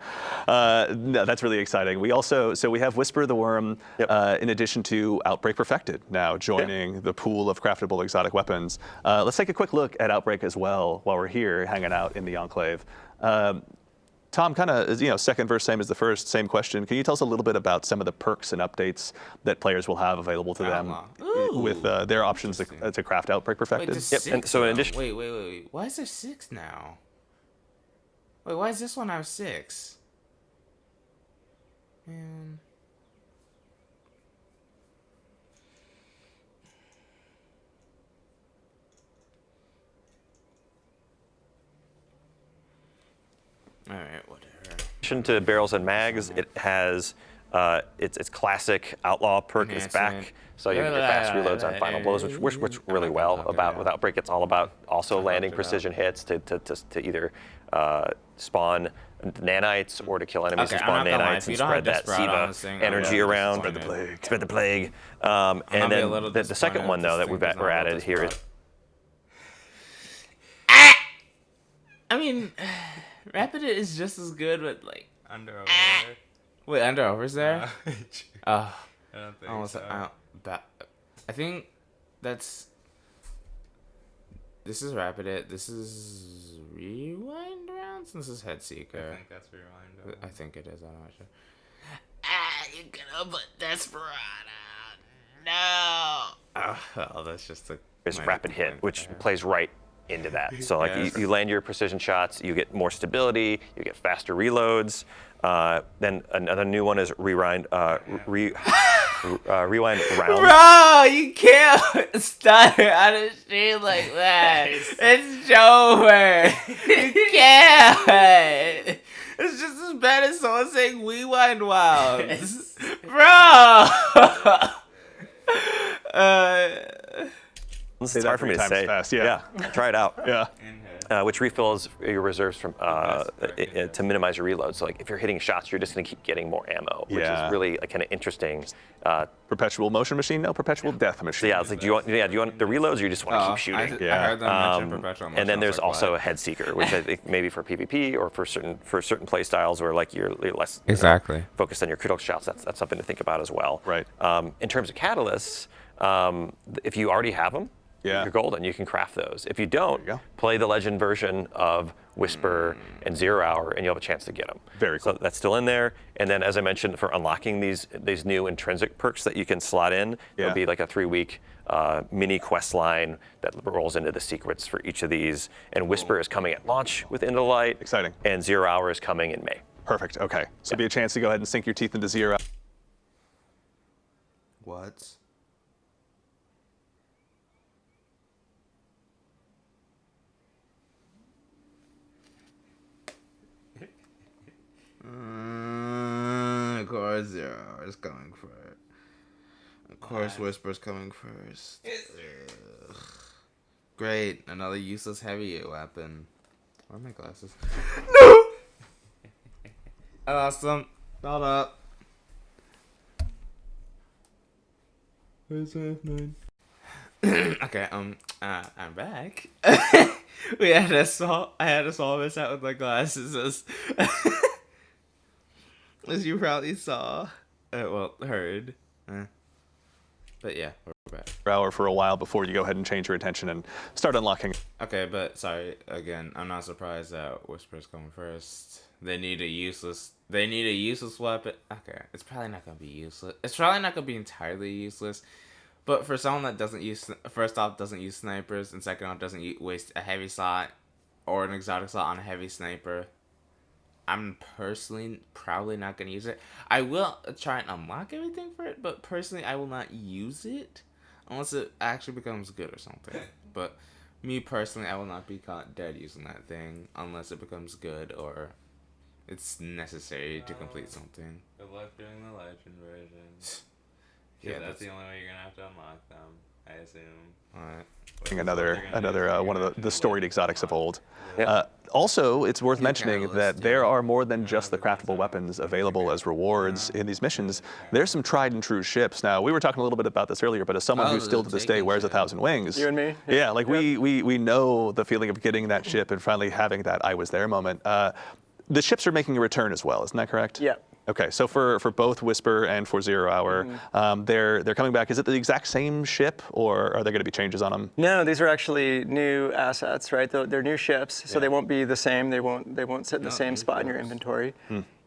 [SPEAKER 2] No, that's really exciting. We have Whisper the Worm, in addition to Outbreak Perfected now joining the pool of craftable exotic weapons. Let's take a quick look at Outbreak as well while we're here hanging out in the Enclave. Tom, kind of, second verse, same as the first, same question. Can you tell us a little bit about some of the perks and updates that players will have available to them with their options to craft Outbreak Perfected?
[SPEAKER 1] Wait, there's
[SPEAKER 3] And
[SPEAKER 1] six
[SPEAKER 3] so in
[SPEAKER 1] now.
[SPEAKER 3] addition-
[SPEAKER 1] Wait. Why is there 6 now? Wait, why is this one have 6? Man. Alright, whatever.
[SPEAKER 3] In addition to barrels and mags, it has its classic outlaw perk is back,
[SPEAKER 1] Enhancement.
[SPEAKER 3] so you get fast reloads on final blows, which works really well. With Outbreak, it's all about also landing precision hits to either spawn nanites or to kill enemies
[SPEAKER 1] Okay,
[SPEAKER 3] and spawn
[SPEAKER 1] I'm not gonna lie,
[SPEAKER 3] nanites
[SPEAKER 1] if you
[SPEAKER 3] and
[SPEAKER 1] don't
[SPEAKER 3] spread
[SPEAKER 1] have
[SPEAKER 3] that
[SPEAKER 1] Desperado on
[SPEAKER 3] Siva
[SPEAKER 1] this thing, I'm
[SPEAKER 3] energy
[SPEAKER 1] gonna be
[SPEAKER 3] around.
[SPEAKER 1] disappointed.
[SPEAKER 3] Spread the plague.
[SPEAKER 1] gonna
[SPEAKER 3] And
[SPEAKER 1] be a
[SPEAKER 3] then
[SPEAKER 1] little
[SPEAKER 3] the second
[SPEAKER 1] disappointed
[SPEAKER 3] one
[SPEAKER 1] if
[SPEAKER 3] though
[SPEAKER 1] this
[SPEAKER 3] that
[SPEAKER 1] thing
[SPEAKER 3] we're
[SPEAKER 1] doesn't have
[SPEAKER 3] added here is
[SPEAKER 1] Desperado. I mean, Rapid is just as good with like.
[SPEAKER 6] Under over there.
[SPEAKER 1] Wait, Under Over's there?
[SPEAKER 6] I don't think
[SPEAKER 1] Almost.
[SPEAKER 6] so.
[SPEAKER 1] I think that's. This is Rapid It. This is Rewind Rounds. This is Head Seeker.
[SPEAKER 6] I think that's rewind.
[SPEAKER 1] I think it is. I'm not sure. You gonna put Desperado? No. Well, that's just a.
[SPEAKER 3] There's
[SPEAKER 1] minor
[SPEAKER 3] Rapid Hit,
[SPEAKER 1] complaint
[SPEAKER 3] which
[SPEAKER 1] there.
[SPEAKER 3] plays right into that. So like
[SPEAKER 1] Yes.
[SPEAKER 3] you land your precision shots, you get more stability, you get faster reloads. Then another new one is rewind round.
[SPEAKER 1] Bro, you can't stutter on a stream like that. It's Jover. You can't. It's just as bad as someone saying rewind wounds. Bro.
[SPEAKER 3] It's
[SPEAKER 2] Say that
[SPEAKER 3] hard for me
[SPEAKER 2] 3
[SPEAKER 3] to
[SPEAKER 2] times
[SPEAKER 3] say.
[SPEAKER 2] fast, yeah.
[SPEAKER 3] Try it out.
[SPEAKER 2] Yeah.
[SPEAKER 6] In head.
[SPEAKER 3] Which refills your reserves from to minimize your reload. So like if you're hitting shots, you're just going to keep getting more ammo, which
[SPEAKER 2] Yeah.
[SPEAKER 3] is really kind of interesting.
[SPEAKER 2] Perpetual motion machine? No, perpetual death
[SPEAKER 3] So
[SPEAKER 2] machine.
[SPEAKER 3] yeah, it's like do you want the reloads or you just want to keep shooting?
[SPEAKER 2] Yeah.
[SPEAKER 1] I heard them mention Perpetual
[SPEAKER 3] And then
[SPEAKER 1] Motion.
[SPEAKER 3] there's
[SPEAKER 1] I was like,
[SPEAKER 3] also a
[SPEAKER 1] what?
[SPEAKER 3] head seeker, which I think maybe for PvP or for certain play styles where like you're less
[SPEAKER 1] Exactly.
[SPEAKER 3] focused on your critical shots. That's something to think about as well.
[SPEAKER 2] Right.
[SPEAKER 3] In terms of catalysts, if you already have them,
[SPEAKER 2] Yeah.
[SPEAKER 3] you're golden. You can craft those. If you don't,
[SPEAKER 2] you go.
[SPEAKER 3] play the legend version of Whisper and 0 Hour, and you'll have a chance to get them.
[SPEAKER 2] Very cool.
[SPEAKER 3] So that's still in there. And then, as I mentioned, for unlocking these new intrinsic perks that you can slot in,
[SPEAKER 2] Yeah.
[SPEAKER 3] there'll be like a 3-week mini quest line that rolls into the secrets for each of these. And Whisper is coming at launch with Into the Light.
[SPEAKER 2] Exciting.
[SPEAKER 3] And 0 Hour is coming in May.
[SPEAKER 2] Perfect. Okay. So be a chance to go ahead and sink your teeth into 0.
[SPEAKER 1] What? Of course, 0 Hour is coming first. Of course, Whisper's coming first. Ugh. Great, another useless heavy weapon. Where are my glasses? No! I lost them. Hold up. Where's F9? Okay, I'm back. I had a small miss out with my glasses, as you probably saw. Heard. But yeah, we're back.
[SPEAKER 2] Hour for a while before you go ahead and change your attention and start unlocking.
[SPEAKER 1] Okay, but sorry again. I'm not surprised that Whisper's coming first. They need a useless weapon. Okay, it's probably not gonna be useless. It's probably not gonna be entirely useless. But for someone that doesn't use snipers, and second off doesn't waste a heavy slot or an exotic slot on a heavy sniper, I'm personally probably not gonna use it. I will try and unlock everything for it, but personally I will not use it unless it actually becomes good or something. But me personally, I will not be caught dead using that thing unless it becomes good or it's necessary to complete something.
[SPEAKER 6] Good luck doing the legend version.
[SPEAKER 1] Yeah,
[SPEAKER 6] That's the only way you're gonna have to unlock them, I assume.
[SPEAKER 1] Alright.
[SPEAKER 2] Another one of the storied exotics of old.
[SPEAKER 3] Yeah.
[SPEAKER 2] Also, it's worth mentioning
[SPEAKER 1] catalyst,
[SPEAKER 2] that
[SPEAKER 1] yeah.
[SPEAKER 2] there are more than just the craftable weapons available as rewards in these missions. There's some tried and true ships. Now, we were talking a little bit about this earlier, but as someone who
[SPEAKER 1] the
[SPEAKER 2] still to this day
[SPEAKER 1] Taken
[SPEAKER 2] wears a
[SPEAKER 1] ship.
[SPEAKER 2] 1,000 wings.
[SPEAKER 4] You and me?
[SPEAKER 2] Yeah, like we know the feeling of getting that ship and finally having that I was there moment. The ships are making a return as well, isn't that correct?
[SPEAKER 4] Yeah.
[SPEAKER 2] Okay, so for both Whisper and for 0 Hour, they're coming back. Is it the exact same ship, or are there going to be changes on them?
[SPEAKER 4] No, these are actually new assets, right? They're new ships, so they won't be the same. They won't sit in the same spot in your inventory,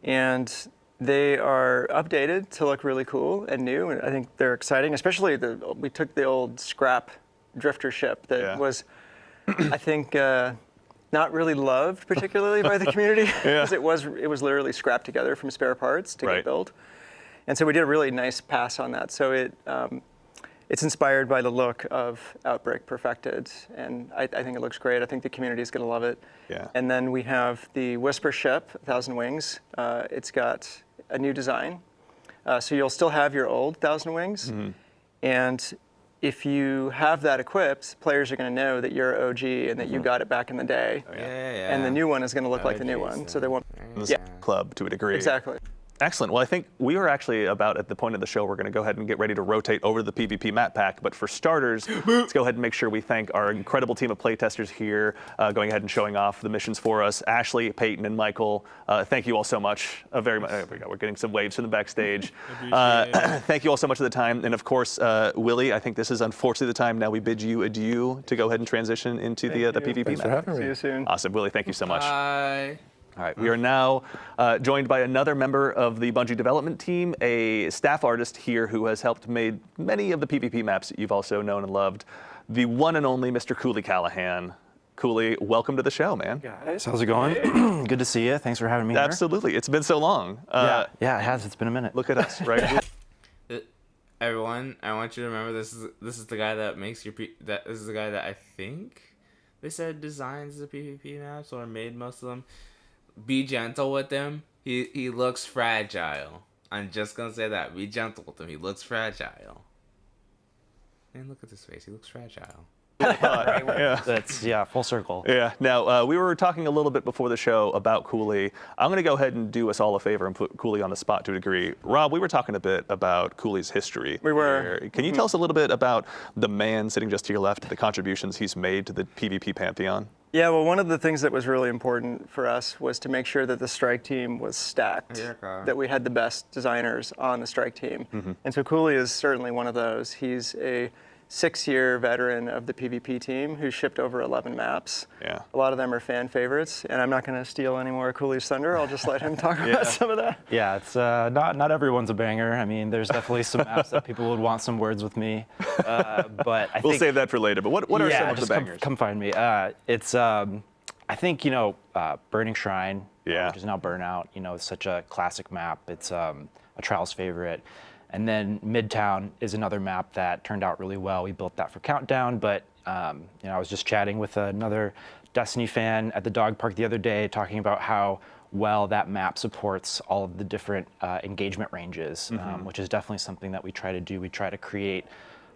[SPEAKER 4] and they are updated to look really cool and new. And I think they're exciting, especially we took the old scrap drifter ship that was, I think. Not really loved particularly by the community because it was literally scrapped together from spare parts to get built, and so we did a really nice pass on that. So it's inspired by the look of Outbreak Perfected, and I think it looks great. I think the community is going to love it.
[SPEAKER 2] Yeah.
[SPEAKER 4] And then we have the Whisper ship, 1,000 Wings. It's got a new design, so you'll still have your old 1,000 Wings, and if you have that equipped, players are going to know that you're OG and that you got it back in the day.
[SPEAKER 1] Yeah.
[SPEAKER 4] And the new one is going to look like the new one, so they won't.
[SPEAKER 2] Club to a degree.
[SPEAKER 4] Exactly.
[SPEAKER 2] Excellent. Well, I think we are actually about at the point of the show we're going to go ahead and get ready to rotate over to the PvP map pack. But for starters, let's go ahead and make sure we thank our incredible team of playtesters here, going ahead and showing off the missions for us. Ashley, Peyton, and Michael, thank you all so much. Very much. There we go. We're getting some waves from the backstage. Thank you all so much for the time. And of course, Willie, I think this is unfortunately the time now we bid you adieu to go ahead and transition into the PvP
[SPEAKER 5] Thanks for
[SPEAKER 2] map.
[SPEAKER 5] having me.
[SPEAKER 4] See you soon.
[SPEAKER 2] Awesome. Willie, thank you so much.
[SPEAKER 1] Bye.
[SPEAKER 2] All right, we are now joined by another member of the Bungie development team, a staff artist here who has helped made many of the PvP maps that you've also known and loved, the one and only Mr. Cooley Callahan. Cooley, welcome to the show, man.
[SPEAKER 7] Guys, how's it going? Good to see you. Thanks for having me here.
[SPEAKER 2] Absolutely, it's been so long.
[SPEAKER 7] Yeah, it has. It's been a minute.
[SPEAKER 2] Look at us, right?
[SPEAKER 1] Everyone, I want you to remember this is the guy that makes this is the guy that I think they said designs the PvP maps or made most of them. Be gentle with him. He looks fragile. I'm just gonna say that. Be gentle with him. He looks fragile. Man, look at his face. He looks fragile.
[SPEAKER 7] That's full circle.
[SPEAKER 2] Yeah. Now, we were talking a little bit before the show about Cooley. I'm going to go ahead and do us all a favor and put Cooley on the spot to a degree. Rob, we were talking a bit about Cooley's history.
[SPEAKER 4] We were.
[SPEAKER 2] Here. Can you tell us a little bit about the man sitting just to your left, the contributions he's made to the PvP pantheon?
[SPEAKER 4] Yeah, well, one of the things that was really important for us was to make sure that the strike team was stacked, that we had the best designers on the strike team. And so Cooley is certainly one of those. He's a 6-year veteran of the PvP team who's shipped over 11 maps.
[SPEAKER 2] Yeah.
[SPEAKER 4] A lot of them are fan favorites, and I'm not going to steal any more of Cooley's thunder. I'll just let him talk about some of that.
[SPEAKER 7] Yeah, it's not everyone's a banger. I mean, there's definitely some maps that people would want some words with me. But I
[SPEAKER 2] We'll
[SPEAKER 7] think,
[SPEAKER 2] save that for later. But what are some of the
[SPEAKER 7] just
[SPEAKER 2] bangers?
[SPEAKER 7] come find me. It's I think Burning Shrine, which is now Burnout. It's such a classic map. It's a Trials favorite. And then Midtown is another map that turned out really well. We built that for Countdown, but I was just chatting with another Destiny fan at the dog park the other day, talking about how well that map supports all of the different engagement ranges, which is definitely something that we try to do. We try to create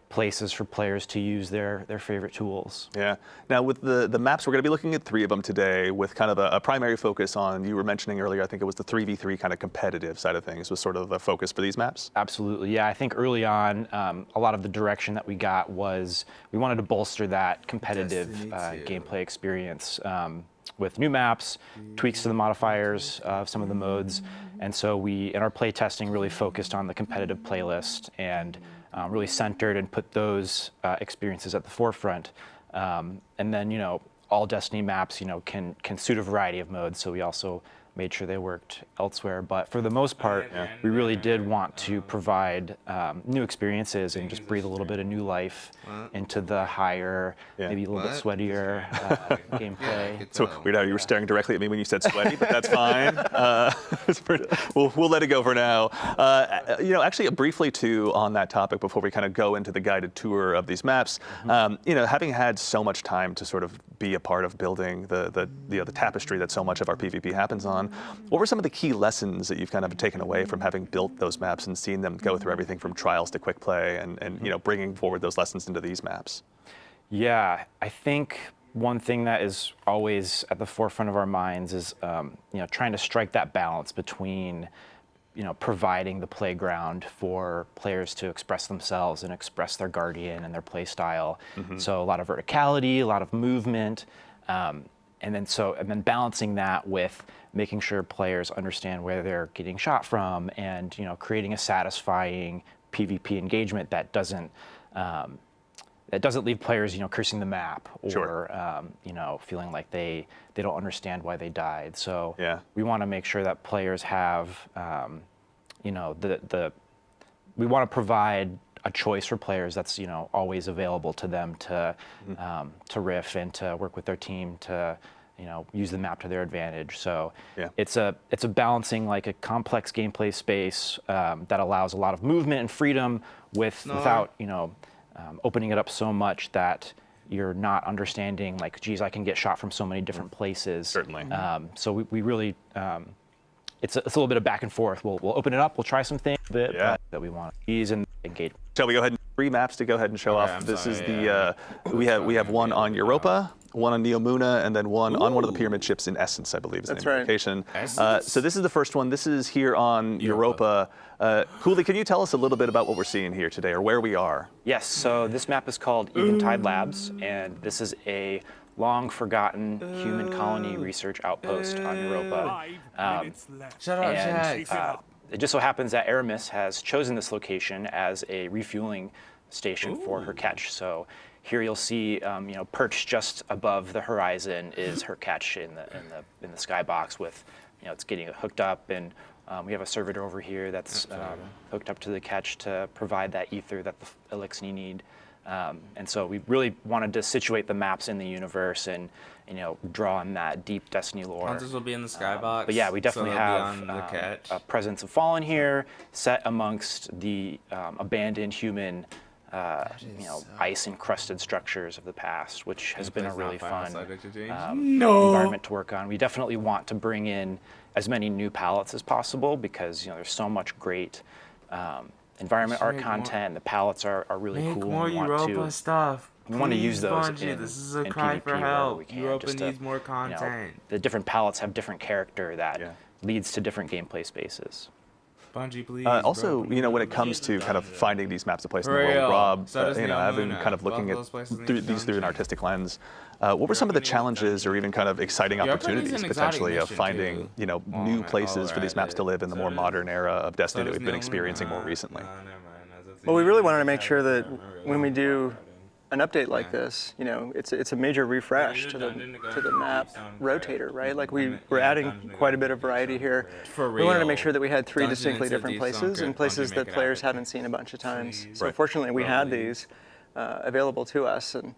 [SPEAKER 7] places for players to use their favorite tools.
[SPEAKER 2] Yeah. Now with the maps, we're going to be looking at 3 of them today with kind of a primary focus on, you were mentioning earlier, I think it was the 3v3 kind of competitive side of things was sort of the focus for these maps.
[SPEAKER 7] Absolutely. Yeah, I think early on, a lot of the direction that we got was we wanted to bolster that competitive gameplay experience with new maps, tweaks to the modifiers of some of the modes. And so we, in our play testing, really focused on the competitive playlist and really centered and put those experiences at the forefront. And then, all Destiny maps, can suit a variety of modes. So we also made sure they worked elsewhere. But for the most part, we really did want to provide new experiences and just breathe a little bit of new life into the higher, maybe a little bit sweatier gameplay.
[SPEAKER 2] So weird how you were staring directly at me when you said sweaty, but that's fine. We'll let it go for now. Actually, briefly too on that topic before we kind of go into the guided tour of these maps. Having had so much time to sort of be a part of building the tapestry that so much of our PvP happens on, what were some of the key lessons that you've kind of taken away from having built those maps and seen them go through everything from trials to quick play and bringing forward those lessons into these maps?
[SPEAKER 7] Yeah, I think one thing that is always at the forefront of our minds is trying to strike that balance between providing the playground for players to express themselves and express their Guardian and their play style. So a lot of verticality, a lot of movement, and then balancing that with making sure players understand where they're getting shot from, and creating a satisfying PvP engagement that doesn't leave players cursing the map or feeling like they don't understand why they died. So we want to make sure that players have we want to provide a choice for players that's always available to them to riff and to work with their team to use the map to their advantage. So it's a balancing like a complex gameplay space that allows a lot of movement and freedom without opening it up so much that you're not understanding like, geez, I can get shot from so many different places.
[SPEAKER 2] Certainly.
[SPEAKER 7] So we really it's a little bit of back and forth. We'll open it up. We'll try some things that we want to ease and engage.
[SPEAKER 2] Shall we go ahead and 3 maps to go ahead and show off? This is the we have one on Europa, one on Neomuna, and then one on one of the pyramid ships in Essence, I believe is the
[SPEAKER 4] That's
[SPEAKER 2] name of
[SPEAKER 4] right.
[SPEAKER 2] the location.
[SPEAKER 1] Essence?
[SPEAKER 2] So this is the first one. This is here on Europa. Cooley, can you tell us a little bit about what we're seeing here today, or where we are?
[SPEAKER 7] Yes, so this map is called Eventide Labs, and this is a long forgotten human colony research outpost on Europa.
[SPEAKER 1] Shut up,
[SPEAKER 7] And
[SPEAKER 1] Jack.
[SPEAKER 7] it just so happens that Aramis has chosen this location as a refueling station for her catch. So here you'll see, perched just above the horizon is her catch in the skybox with, it's getting hooked up, and we have a servitor over here that's hooked up to the catch to provide that ether that the Elixni need. And so we really wanted to situate the maps in the universe and, draw on that deep Destiny lore.
[SPEAKER 1] Hunters will be in the skybox.
[SPEAKER 7] But yeah, we definitely
[SPEAKER 1] so they'll
[SPEAKER 7] have
[SPEAKER 1] be on the catch.
[SPEAKER 7] a Presence of Fallen here, set amongst the abandoned human, ice-encrusted structures of the past, which has been a really fun environment to work on. We definitely want to bring in as many new palettes as possible because there's so much great environment art content. The palettes are really
[SPEAKER 1] Make
[SPEAKER 7] cool.
[SPEAKER 1] more
[SPEAKER 7] We want
[SPEAKER 1] Europa
[SPEAKER 7] to
[SPEAKER 1] stuff.
[SPEAKER 7] we want to use
[SPEAKER 1] Please,
[SPEAKER 7] those
[SPEAKER 1] Bungie,
[SPEAKER 7] in,
[SPEAKER 1] this is a
[SPEAKER 7] in
[SPEAKER 1] cry
[SPEAKER 7] PvP
[SPEAKER 1] for
[SPEAKER 7] wherever
[SPEAKER 1] help.
[SPEAKER 7] we can.
[SPEAKER 1] Europa
[SPEAKER 7] just to,
[SPEAKER 1] needs more content.
[SPEAKER 7] the different palettes have different character that
[SPEAKER 2] Yeah.
[SPEAKER 7] leads to different gameplay spaces.
[SPEAKER 1] Bungie, please.
[SPEAKER 2] Also,
[SPEAKER 1] bro.
[SPEAKER 2] when it comes to kind of finding these maps to place in the
[SPEAKER 1] For
[SPEAKER 2] world,
[SPEAKER 1] real.
[SPEAKER 2] Rob,
[SPEAKER 1] So does
[SPEAKER 2] I've been
[SPEAKER 1] Neomuna.
[SPEAKER 2] kind of looking
[SPEAKER 1] Both
[SPEAKER 2] at
[SPEAKER 1] those places need
[SPEAKER 2] these through an
[SPEAKER 1] dungeon.
[SPEAKER 2] artistic lens. What were some of the challenges or even kind of exciting
[SPEAKER 1] Europa needs
[SPEAKER 2] opportunities
[SPEAKER 1] an exotic
[SPEAKER 2] potentially of
[SPEAKER 1] mission,
[SPEAKER 2] finding,
[SPEAKER 1] too.
[SPEAKER 2] new places for these maps to live in the more modern era of Destiny that
[SPEAKER 1] does
[SPEAKER 2] we've been
[SPEAKER 1] Neomuna.
[SPEAKER 2] experiencing more recently?
[SPEAKER 6] No, never mind. I was
[SPEAKER 4] Well, we
[SPEAKER 6] thinking
[SPEAKER 4] really
[SPEAKER 6] you
[SPEAKER 4] wanted to make
[SPEAKER 6] had
[SPEAKER 4] sure
[SPEAKER 6] it
[SPEAKER 4] that
[SPEAKER 6] down. I really
[SPEAKER 4] when we
[SPEAKER 6] wanted
[SPEAKER 4] do
[SPEAKER 6] to
[SPEAKER 4] an update like this, it's a major refresh to the map rotator, right? Like we're adding quite a bit of variety here.
[SPEAKER 1] For
[SPEAKER 4] We wanted to
[SPEAKER 1] real.
[SPEAKER 4] make sure that we had three
[SPEAKER 1] Dungeon
[SPEAKER 4] distinctly
[SPEAKER 1] into
[SPEAKER 4] different
[SPEAKER 1] these
[SPEAKER 4] places
[SPEAKER 1] don't
[SPEAKER 4] and
[SPEAKER 1] get-
[SPEAKER 4] places
[SPEAKER 1] Bungie
[SPEAKER 4] that
[SPEAKER 1] make it
[SPEAKER 4] players
[SPEAKER 1] happen.
[SPEAKER 4] haven't seen a bunch of times.
[SPEAKER 1] Please.
[SPEAKER 4] So
[SPEAKER 2] Right.
[SPEAKER 4] fortunately, we had
[SPEAKER 1] Please.
[SPEAKER 4] these available to us, and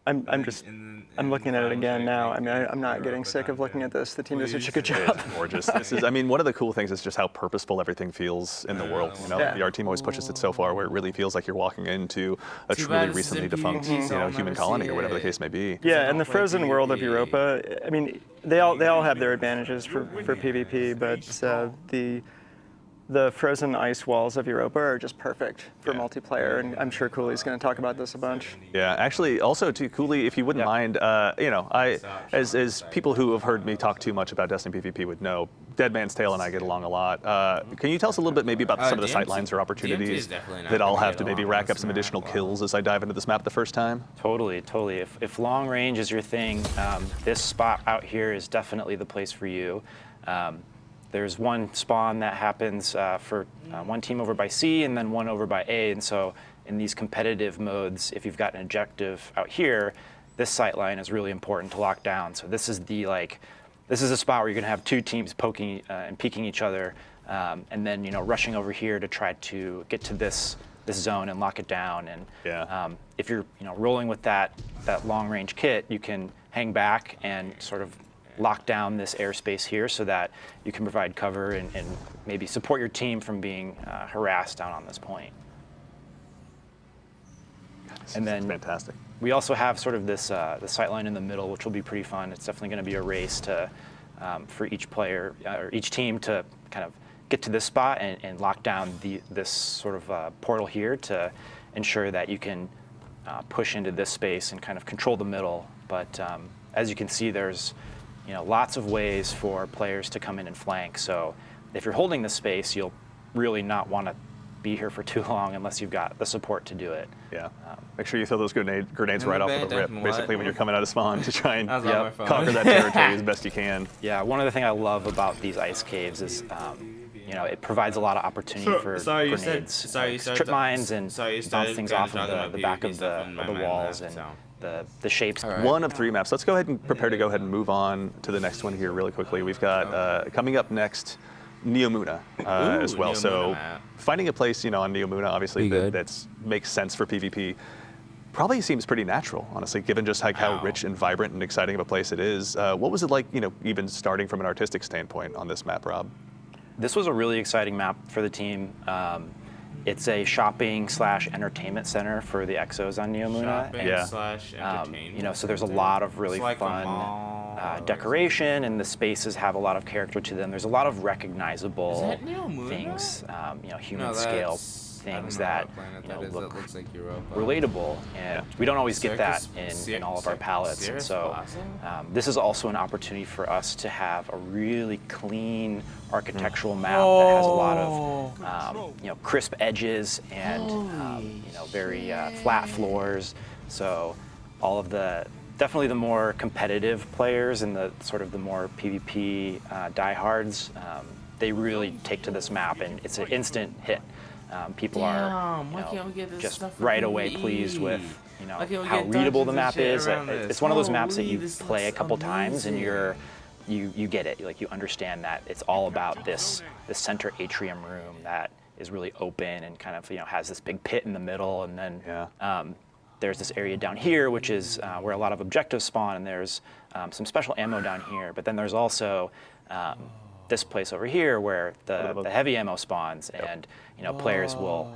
[SPEAKER 4] I'm just I'm looking at it again now. I mean, I'm not getting sick of looking at this. The team does such a good job.
[SPEAKER 2] It's gorgeous. This is, one of the cool things is just how purposeful everything feels in the world.
[SPEAKER 4] Yeah.
[SPEAKER 2] The art team always pushes it so far where it really feels like you're walking into a
[SPEAKER 1] Too
[SPEAKER 2] truly
[SPEAKER 1] bad this is
[SPEAKER 2] recently
[SPEAKER 1] in
[SPEAKER 2] defunct,
[SPEAKER 1] PvP, so I'll
[SPEAKER 2] human
[SPEAKER 1] never
[SPEAKER 2] colony
[SPEAKER 1] see
[SPEAKER 2] or whatever the
[SPEAKER 1] it.
[SPEAKER 2] case may be.
[SPEAKER 4] Yeah,
[SPEAKER 1] I
[SPEAKER 4] and the
[SPEAKER 1] don't play
[SPEAKER 4] frozen world of
[SPEAKER 1] PvP.
[SPEAKER 4] Europa. I mean, they all have their advantages for PvP, but the frozen ice walls of Europa are just perfect for multiplayer, and I'm sure Cooley's going to talk about this a bunch.
[SPEAKER 2] Yeah, actually, also too, Cooley, if you wouldn't mind, as people who have heard me talk too much about Destiny PvP would know, Dead Man's Tale and I get along a lot. Can you tell us a little bit maybe about some of the
[SPEAKER 1] DMT
[SPEAKER 2] sight lines or
[SPEAKER 1] DMT
[SPEAKER 2] opportunities
[SPEAKER 1] is definitely not
[SPEAKER 2] that I'll
[SPEAKER 1] gonna
[SPEAKER 2] have
[SPEAKER 1] get
[SPEAKER 2] to maybe
[SPEAKER 1] along
[SPEAKER 2] rack
[SPEAKER 1] with
[SPEAKER 2] up some
[SPEAKER 1] this
[SPEAKER 2] additional
[SPEAKER 1] map.
[SPEAKER 2] kills as I dive into this map the first time?
[SPEAKER 7] Totally. If long range is your thing, this spot out here is definitely the place for you. There's one spawn that happens for one team over by C and then one over by A, and so in these competitive modes, if you've got an objective out here, this sight line is really important to lock down. So this is a spot where you're going to have two teams poking and peeking each other, and then rushing over here to try to get to this zone and lock it down. And if you're rolling with that long range kit, you can hang back and sort of lock down this airspace here so that you can provide cover and maybe support your team from being harassed down on this point. And then
[SPEAKER 2] Fantastic.
[SPEAKER 7] we also have sort of this the sight line in the middle, which will be pretty fun. It's definitely going to be a race to for each player or each team to kind of get to this spot and lock down this sort of portal here to ensure that you can push into this space and kind of control the middle. But as you can see, there's lots of ways for players to come in and flank. So if you're holding this space, you'll really not want to be here for too long unless you've got the support to do it.
[SPEAKER 2] Yeah. Make sure you throw those grenades
[SPEAKER 1] In
[SPEAKER 2] right
[SPEAKER 1] the
[SPEAKER 2] off
[SPEAKER 1] bed,
[SPEAKER 2] of the rip,
[SPEAKER 1] then
[SPEAKER 2] basically
[SPEAKER 1] what?
[SPEAKER 2] when you're coming out of spawn to try and
[SPEAKER 1] That was on my phone.
[SPEAKER 2] conquer that territory as best you can.
[SPEAKER 7] Yeah, one of the things I love about these ice caves is, it provides a lot the opportunity for grenades, trip mines, and bounce things off of the back of the walls and the shapes.
[SPEAKER 1] All right.
[SPEAKER 2] One of 3 maps. Let's go ahead and prepare to go ahead and move on to the next one here really quickly. We've got coming up next, Neomuna as well.
[SPEAKER 1] Neomuna
[SPEAKER 2] So
[SPEAKER 1] map.
[SPEAKER 2] finding a place, on Neomuna, obviously
[SPEAKER 1] Be good.
[SPEAKER 2] that makes sense for PvP. Probably seems pretty natural, honestly, given just like how
[SPEAKER 1] Wow.
[SPEAKER 2] rich and vibrant and exciting of a place it is. What was it like, even starting from an artistic standpoint on this map, Rob?
[SPEAKER 7] This was a really exciting map for the team. It's a shopping/entertainment center for the Exos on Neomuna.
[SPEAKER 1] Shopping
[SPEAKER 7] and,
[SPEAKER 1] / entertainment.
[SPEAKER 7] so there's a lot of really
[SPEAKER 1] It's like a
[SPEAKER 7] fun
[SPEAKER 1] mall or
[SPEAKER 7] decoration, and the spaces have a lot of character to them. There's a lot of recognizable
[SPEAKER 1] Is that Neomuna?
[SPEAKER 7] things, human
[SPEAKER 1] No,
[SPEAKER 7] scale.
[SPEAKER 1] that's
[SPEAKER 7] things
[SPEAKER 1] I
[SPEAKER 7] that
[SPEAKER 1] don't know what planet
[SPEAKER 7] you know,
[SPEAKER 1] that is.
[SPEAKER 7] look
[SPEAKER 1] That looks like Europa.
[SPEAKER 7] relatable, and we don't always get that
[SPEAKER 1] Circus-
[SPEAKER 7] in all of our palettes. And
[SPEAKER 1] Cirrus
[SPEAKER 7] so
[SPEAKER 1] Plaza?
[SPEAKER 7] this is also an opportunity for us to have a really clean architectural map that has a lot of you know, crisp edges and you know, very flat floors. So all of the definitely the more competitive players and the sort of the more PvP diehards, they really take to this map, and it's an instant hit. People are
[SPEAKER 1] Damn, why
[SPEAKER 7] you know,
[SPEAKER 1] can't we get this
[SPEAKER 7] just
[SPEAKER 1] stuff for
[SPEAKER 7] right away
[SPEAKER 1] PvE?
[SPEAKER 7] pleased with you know
[SPEAKER 1] Why can't we
[SPEAKER 7] how
[SPEAKER 1] get
[SPEAKER 7] readable the
[SPEAKER 1] dungeons and
[SPEAKER 7] map
[SPEAKER 1] shit
[SPEAKER 7] is.
[SPEAKER 1] around this?
[SPEAKER 7] It's one of those maps that
[SPEAKER 1] Holy,
[SPEAKER 7] you
[SPEAKER 1] this
[SPEAKER 7] play a
[SPEAKER 1] looks
[SPEAKER 7] couple times and
[SPEAKER 1] amazing.
[SPEAKER 7] you get it. Like you understand that it's all about this center atrium room that is really open and kind of you know has this big pit in the middle, and then there's this area down here which is where a lot of objectives spawn, and there's some special ammo down here. But then there's also this place over here where the heavy ammo spawns, and you know players will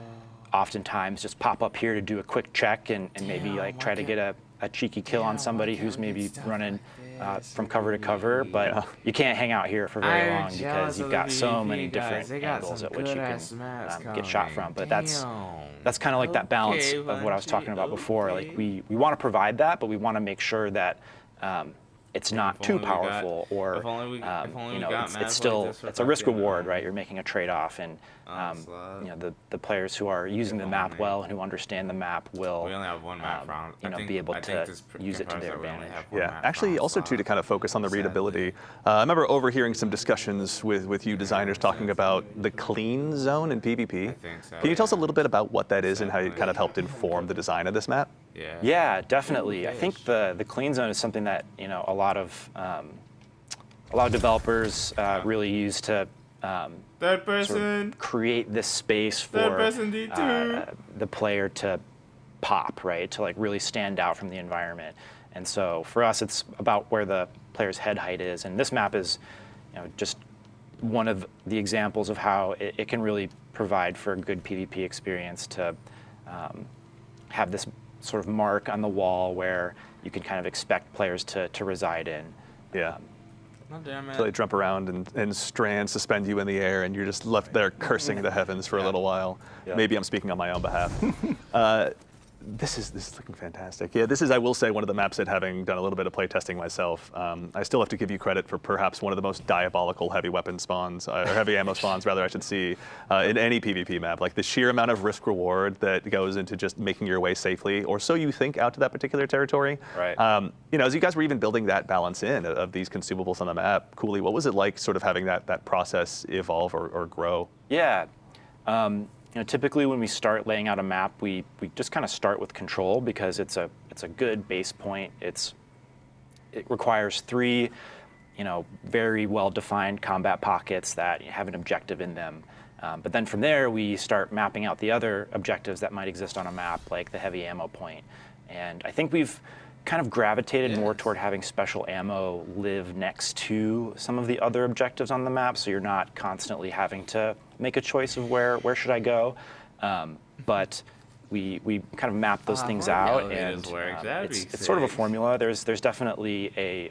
[SPEAKER 7] oftentimes just pop up here to do a quick check and maybe like try to get a cheeky kill on somebody who's maybe running from cover to cover, but you can't hang out here for very long because you've got so many different angles at which you can get shot from. But that's kind of like that balance of what I was talking about before. Like we want to provide that, but we want to make sure that it's not too powerful, or you know, it's still it's a risk reward, right? You're making a trade-off, and you know the players who are using the map well and who understand the map will
[SPEAKER 1] We only have one map round.
[SPEAKER 7] you know be able to use it to their advantage.
[SPEAKER 2] Yeah, actually, also too to kind of focus on the readability. I remember overhearing some discussions with you designers talking about the clean zone in PvP.
[SPEAKER 1] I think so,
[SPEAKER 2] Can you tell us a
[SPEAKER 1] yeah.
[SPEAKER 2] little bit about what that is and how it kind of helped inform the design of this map?
[SPEAKER 1] Yeah.
[SPEAKER 7] Yeah, definitely. I think the clean zone is something that you know a lot of developers really use to
[SPEAKER 1] Third
[SPEAKER 7] sort
[SPEAKER 1] person.
[SPEAKER 7] of create this space
[SPEAKER 1] Third
[SPEAKER 7] for
[SPEAKER 1] person D2.
[SPEAKER 7] the player to pop, right? To like really stand out from the environment. And so for us, it's about where the player's head height is. And this map is, you know, just one of the examples of how it can really provide for a good PvP experience to have this sort of mark on the wall where you can kind of expect players to reside in.
[SPEAKER 2] Yeah.
[SPEAKER 1] Oh, damn it.
[SPEAKER 2] So they jump around and strands suspend you in the air, and you're just left there cursing the heavens for a little while. Maybe I'm speaking on my own behalf. This is looking fantastic. Yeah, this is, I will say, one of the maps that, having done a little bit of playtesting myself, I still have to give you credit for perhaps one of the most diabolical heavy weapon spawns, or heavy ammo spawns, rather, I should see, in any PvP map. Like the sheer amount of risk reward that goes into just making your way safely, or so you think, out to that particular territory.
[SPEAKER 7] Right.
[SPEAKER 2] You know, as you guys were even building that balance in of these consumables on the map, Cooley, what was it like sort of having that process evolve or grow?
[SPEAKER 7] Yeah. You know, typically when we start laying out a map, we just kind of start with control because it's a good base point. It requires 3, you know, very well-defined combat pockets that have an objective in them. But then from there, we start mapping out the other objectives that might exist on a map, like the heavy ammo point. And I think we've kind of gravitated more toward having special ammo live next to some of the other objectives on the map, so you're not constantly having to make a choice of where should I go. But we kind of map those things out, and it's sort of a formula. There's definitely a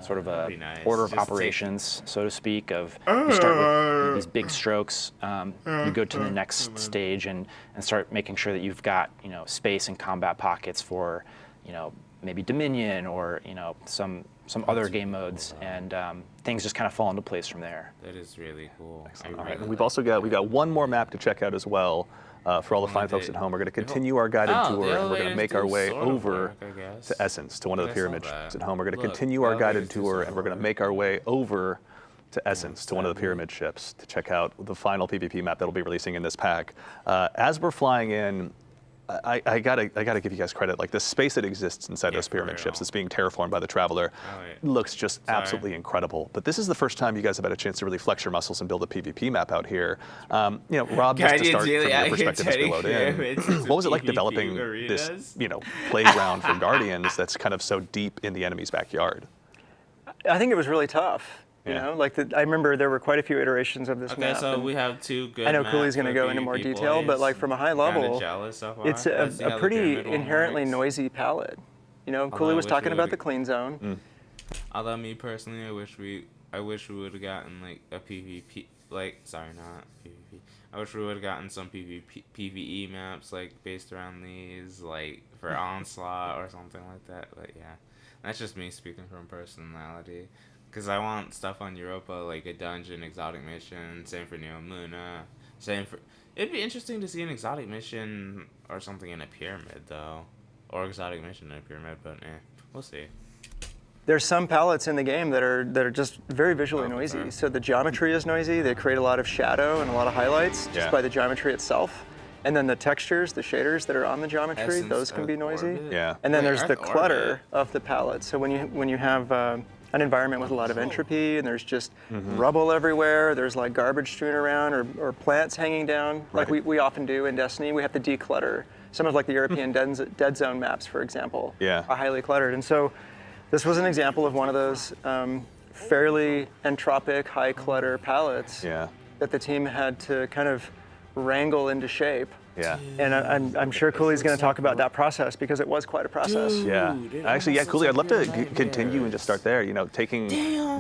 [SPEAKER 7] sort of a order of operations, so to speak, of you start with these big strokes, you go to the next stage and start making sure that you've got, you know, space and combat pockets for, you know, maybe Dominion or, you know, some other game modes, and things just kind of fall into place from there.
[SPEAKER 1] That is really cool.
[SPEAKER 2] All right, and we've got one more map to check out as well. For all the fine folks at home, we're going to continue our guided tour, and we're going to make our way over to Essence, to one of the pyramid ships at home. We're going to continue our guided tour, and we're going to make our way over to Essence, to one of the pyramid ships, to check out the final PvP map that'll be releasing in this pack. As we're flying in, I gotta give you guys credit. Like the space that exists inside those pyramid ships that's being terraformed by the Traveler looks just absolutely incredible. But this is the first time you guys have had a chance to really flex your muscles and build a PvP map out here. You know, Rob, just to start from your perspective as we load in, what was it like developing this, you know, playground for Guardians that's kind of so deep in the enemy's backyard?
[SPEAKER 4] I think it was really tough. You know, like I remember there were quite a few iterations of this map.
[SPEAKER 1] Okay, so we have 2 good
[SPEAKER 4] I know
[SPEAKER 1] maps
[SPEAKER 4] Cooley's going to
[SPEAKER 1] for
[SPEAKER 4] go into more
[SPEAKER 1] PvP
[SPEAKER 4] detail, but like from a high level, it's a pretty inherently noisy palette. You know, Cooley was talking about the clean zone.
[SPEAKER 1] Although me personally, I wish we would have gotten like a PvP, like sorry, not PvP, I wish we would have gotten some PvE maps like based around these, like for Onslaught or something like that. But yeah, that's just me speaking from personality. Because I want stuff on Europa, like a dungeon, exotic mission. Same for Neomuna. Same for. It'd be interesting to see an exotic mission or something in a pyramid, though, or exotic mission in a pyramid. But we'll see.
[SPEAKER 4] There's some palettes in the game that are just very visually noisy. So the geometry is noisy. They create a lot of shadow and a lot of highlights just by the geometry itself. And then the textures, the shaders that are on the geometry, those can be noisy.
[SPEAKER 2] Yeah.
[SPEAKER 4] And then there's the
[SPEAKER 1] Earth
[SPEAKER 4] clutter
[SPEAKER 1] orbit.
[SPEAKER 4] of the palette. So when you have an environment with a lot of entropy and there's just rubble everywhere, there's like garbage strewn around or plants hanging down, like we often do in Destiny, we have to declutter. Some of like the European Dead Zone maps, for example, are highly cluttered. And so this was an example of one of those fairly entropic, high clutter palettes that the team had to kind of wrangle into shape.
[SPEAKER 2] Yeah.
[SPEAKER 4] And I'm sure Cooley's going to talk about that process because it was quite a process.
[SPEAKER 2] Yeah. Actually, yeah, Cooley, I'd love to continue and just start there. You know, taking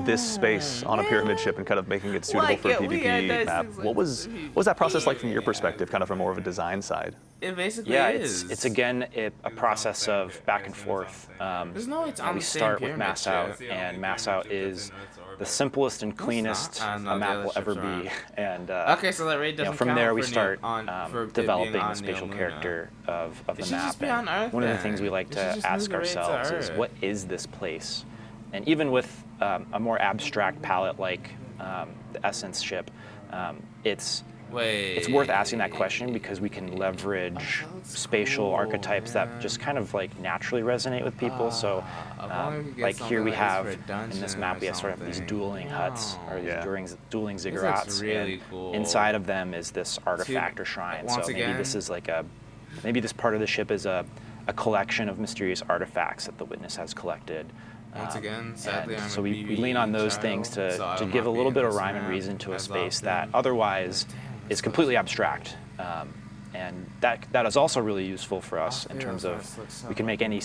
[SPEAKER 2] this space on a pyramid ship and kind of making it suitable for a PvP map. What was that process like from your perspective, kind of from more of a design side?
[SPEAKER 1] It basically
[SPEAKER 7] It's
[SPEAKER 1] is.
[SPEAKER 7] again a process of back and forth.
[SPEAKER 1] There's no way it's on
[SPEAKER 7] We
[SPEAKER 1] the same
[SPEAKER 7] start with
[SPEAKER 1] pyramid
[SPEAKER 7] mass out,
[SPEAKER 1] ship.
[SPEAKER 7] and mass out is the simplest and cleanest
[SPEAKER 1] not. No,
[SPEAKER 7] a
[SPEAKER 1] the
[SPEAKER 7] map
[SPEAKER 1] other
[SPEAKER 7] will ever
[SPEAKER 1] ships are
[SPEAKER 7] be. And
[SPEAKER 1] Okay, so that raid doesn't
[SPEAKER 7] from
[SPEAKER 1] count
[SPEAKER 7] there we
[SPEAKER 1] for
[SPEAKER 7] start
[SPEAKER 1] for it
[SPEAKER 7] developing
[SPEAKER 1] being
[SPEAKER 7] the
[SPEAKER 1] on
[SPEAKER 7] spatial
[SPEAKER 1] Neomuna.
[SPEAKER 7] character of
[SPEAKER 1] It
[SPEAKER 7] the
[SPEAKER 1] should
[SPEAKER 7] map.
[SPEAKER 1] just be
[SPEAKER 7] And
[SPEAKER 1] on Earth
[SPEAKER 7] one of the
[SPEAKER 1] then.
[SPEAKER 7] things we like
[SPEAKER 1] It should
[SPEAKER 7] to
[SPEAKER 1] just
[SPEAKER 7] ask
[SPEAKER 1] move the raid to
[SPEAKER 7] ourselves is,
[SPEAKER 1] Earth.
[SPEAKER 7] what is this place? And even with a more abstract palette like the Essence ship, it's worth asking that question because we can leverage spatial archetypes that just kind of like naturally resonate with people. So, like here we have in this map, we have sort of these dueling huts or these dueling ziggurats.
[SPEAKER 1] really
[SPEAKER 7] and
[SPEAKER 1] cool.
[SPEAKER 7] inside of them is this artifact or shrine.
[SPEAKER 1] once
[SPEAKER 7] So maybe
[SPEAKER 1] again-
[SPEAKER 7] this is like maybe this part of the ship is a collection of mysterious artifacts that the Witness has collected.
[SPEAKER 1] Once again, sadly,
[SPEAKER 7] And
[SPEAKER 1] I'm
[SPEAKER 7] so
[SPEAKER 1] a
[SPEAKER 7] we
[SPEAKER 1] PvE
[SPEAKER 7] lean on those
[SPEAKER 1] child,
[SPEAKER 7] things
[SPEAKER 1] so I
[SPEAKER 7] to
[SPEAKER 1] will
[SPEAKER 7] give a
[SPEAKER 1] not be
[SPEAKER 7] little
[SPEAKER 1] in
[SPEAKER 7] bit of
[SPEAKER 1] this
[SPEAKER 7] rhyme and
[SPEAKER 1] map
[SPEAKER 7] reason to a
[SPEAKER 1] as
[SPEAKER 7] space
[SPEAKER 1] often.
[SPEAKER 7] that otherwise is completely abstract. And that is also really useful for us in terms of we can make any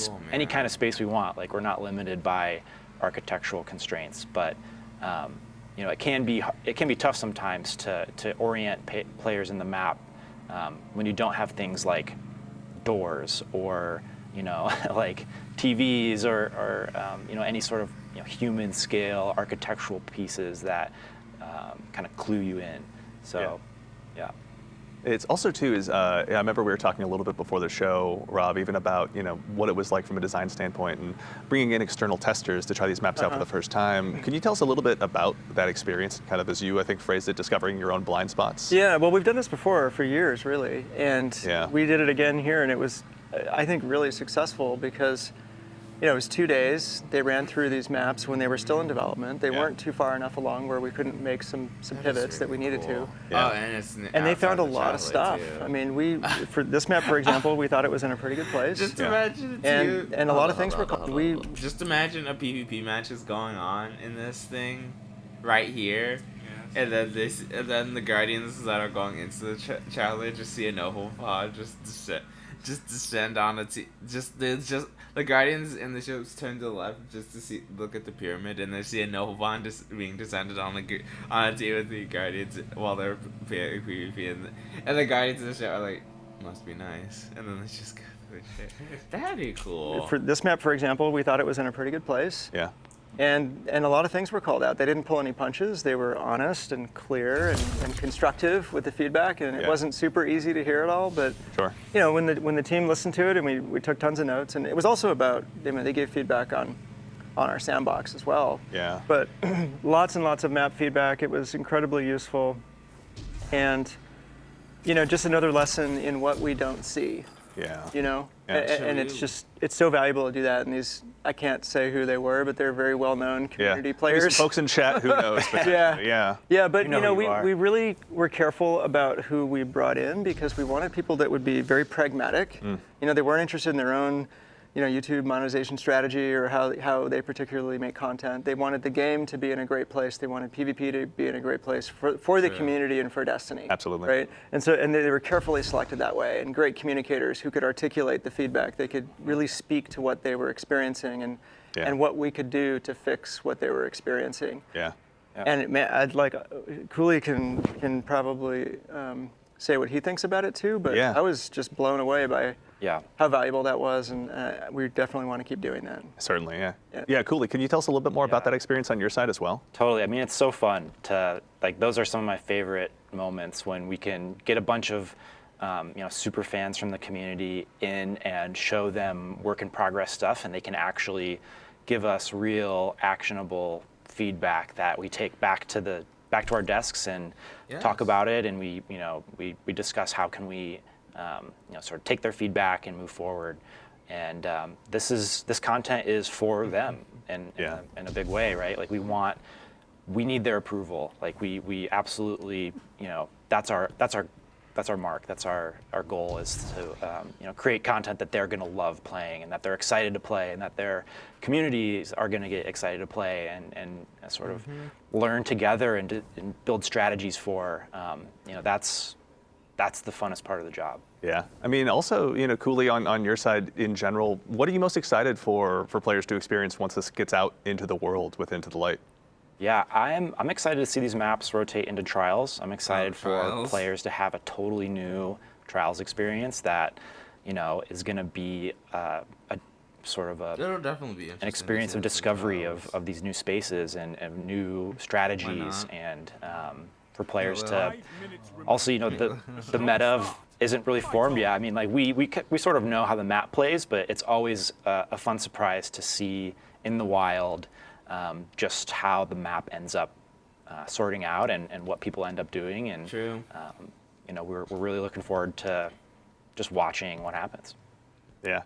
[SPEAKER 7] kind of space we want. Like we're not limited by architectural constraints, but it can be tough sometimes to orient players in the map when you don't have things like doors or like TVs or any sort of human scale architectural pieces that kind of clue you in. So, yeah.
[SPEAKER 2] It's also too is I remember we were talking a little bit before the show, Rob, even about what it was like from a design standpoint and bringing in external testers to try these maps out for the first time. Can you tell us a little bit about that experience, kind of as you I think phrased it, discovering your own blind spots?
[SPEAKER 4] Yeah, well, we've done this before for years, really, and we did it again here, and it was, I think, really successful because. It was 2 days. They ran through these maps when they were still in development. They weren't too far enough along where we couldn't make some pivots that we needed to.
[SPEAKER 1] Yeah. Oh, and it's
[SPEAKER 4] And they found a
[SPEAKER 1] outside the
[SPEAKER 4] lot of stuff.
[SPEAKER 1] Chevrolet,
[SPEAKER 4] I mean, for this map, for example, we thought it was in a pretty good place.
[SPEAKER 1] Just imagine it
[SPEAKER 4] and a lot of things were
[SPEAKER 1] just imagine a PvP match is going on in this thing right here. And then the Guardians that are going into the challenge just see a Noble pod just descend on a the Guardians in the ships turn to the left just to look at the pyramid, and they see a Noble being descended on a team with the Guardians while they're playing PvP, and the Guardians in the ship are like, must be nice, and then they just go through the shit. That'd be cool.
[SPEAKER 4] For this map, for example, we thought it was in a pretty good place.
[SPEAKER 2] Yeah.
[SPEAKER 4] And a lot of things were called out. They didn't pull any punches. They were honest and clear and constructive with the feedback, and it wasn't super easy to hear it all. But when the team listened to it, and we took tons of notes, and it was also about they gave feedback on our sandbox as well.
[SPEAKER 2] Yeah.
[SPEAKER 4] But lots and lots of map feedback. It was incredibly useful, and just another lesson in what we don't see.
[SPEAKER 2] Yeah.
[SPEAKER 4] And it's so valuable to do that. And these, I can't say who they were, but they're very well-known community players.
[SPEAKER 2] Maybe some folks in chat, who knows? But
[SPEAKER 4] Yeah, but
[SPEAKER 7] we
[SPEAKER 4] really were careful about who we brought in because we wanted people that would be very pragmatic. They weren't interested in their own, YouTube monetization strategy or how they particularly make content. They wanted the game to be in a great place. They wanted PvP to be in a great place for the community and for Destiny.
[SPEAKER 2] Absolutely.
[SPEAKER 4] Right? And they were carefully selected that way, and great communicators who could articulate the feedback. They could really speak to what they were experiencing and what we could do to fix what they were experiencing.
[SPEAKER 2] Yeah.
[SPEAKER 4] And I'd like Cooley can probably say what he thinks about it too. But I was just blown away by how valuable that was, and we definitely want to keep doing that.
[SPEAKER 2] Certainly, yeah. Cooley, can you tell us a little bit more about that experience on your side as well?
[SPEAKER 7] Totally. I mean, it's so fun to those are some of my favorite moments when we can get a bunch of super fans from the community in and show them work in progress stuff, and they can actually give us real actionable feedback that we take back to our desks and talk about it, and we discuss how can we sort of take their feedback and move forward. And this content is for them in a big way, right? Like we need their approval. Like we absolutely, that's our mark. That's our goal, is to create content that they're going to love playing, and that they're excited to play, and that their communities are going to get excited to play, and sort of learn together and build strategies for. That's the funnest part of the job.
[SPEAKER 2] Yeah, I mean, also, Cooley, on your side in general, what are you most excited for players to experience once this gets out into the world with Into the Light?
[SPEAKER 7] Yeah, I'm excited to see these maps rotate into trials. I'm excited for players to have a totally new trials experience that, is going to be a sort of
[SPEAKER 1] it'll definitely be
[SPEAKER 7] an experience of discovery of these new spaces and new strategies, and for players to also, the meta isn't really formed yet. I mean, like we sort of know how the map plays, but it's always a fun surprise to see in the wild. Just how the map ends up sorting out and what people end up doing, and we're really looking forward to just watching what happens.
[SPEAKER 2] Yeah.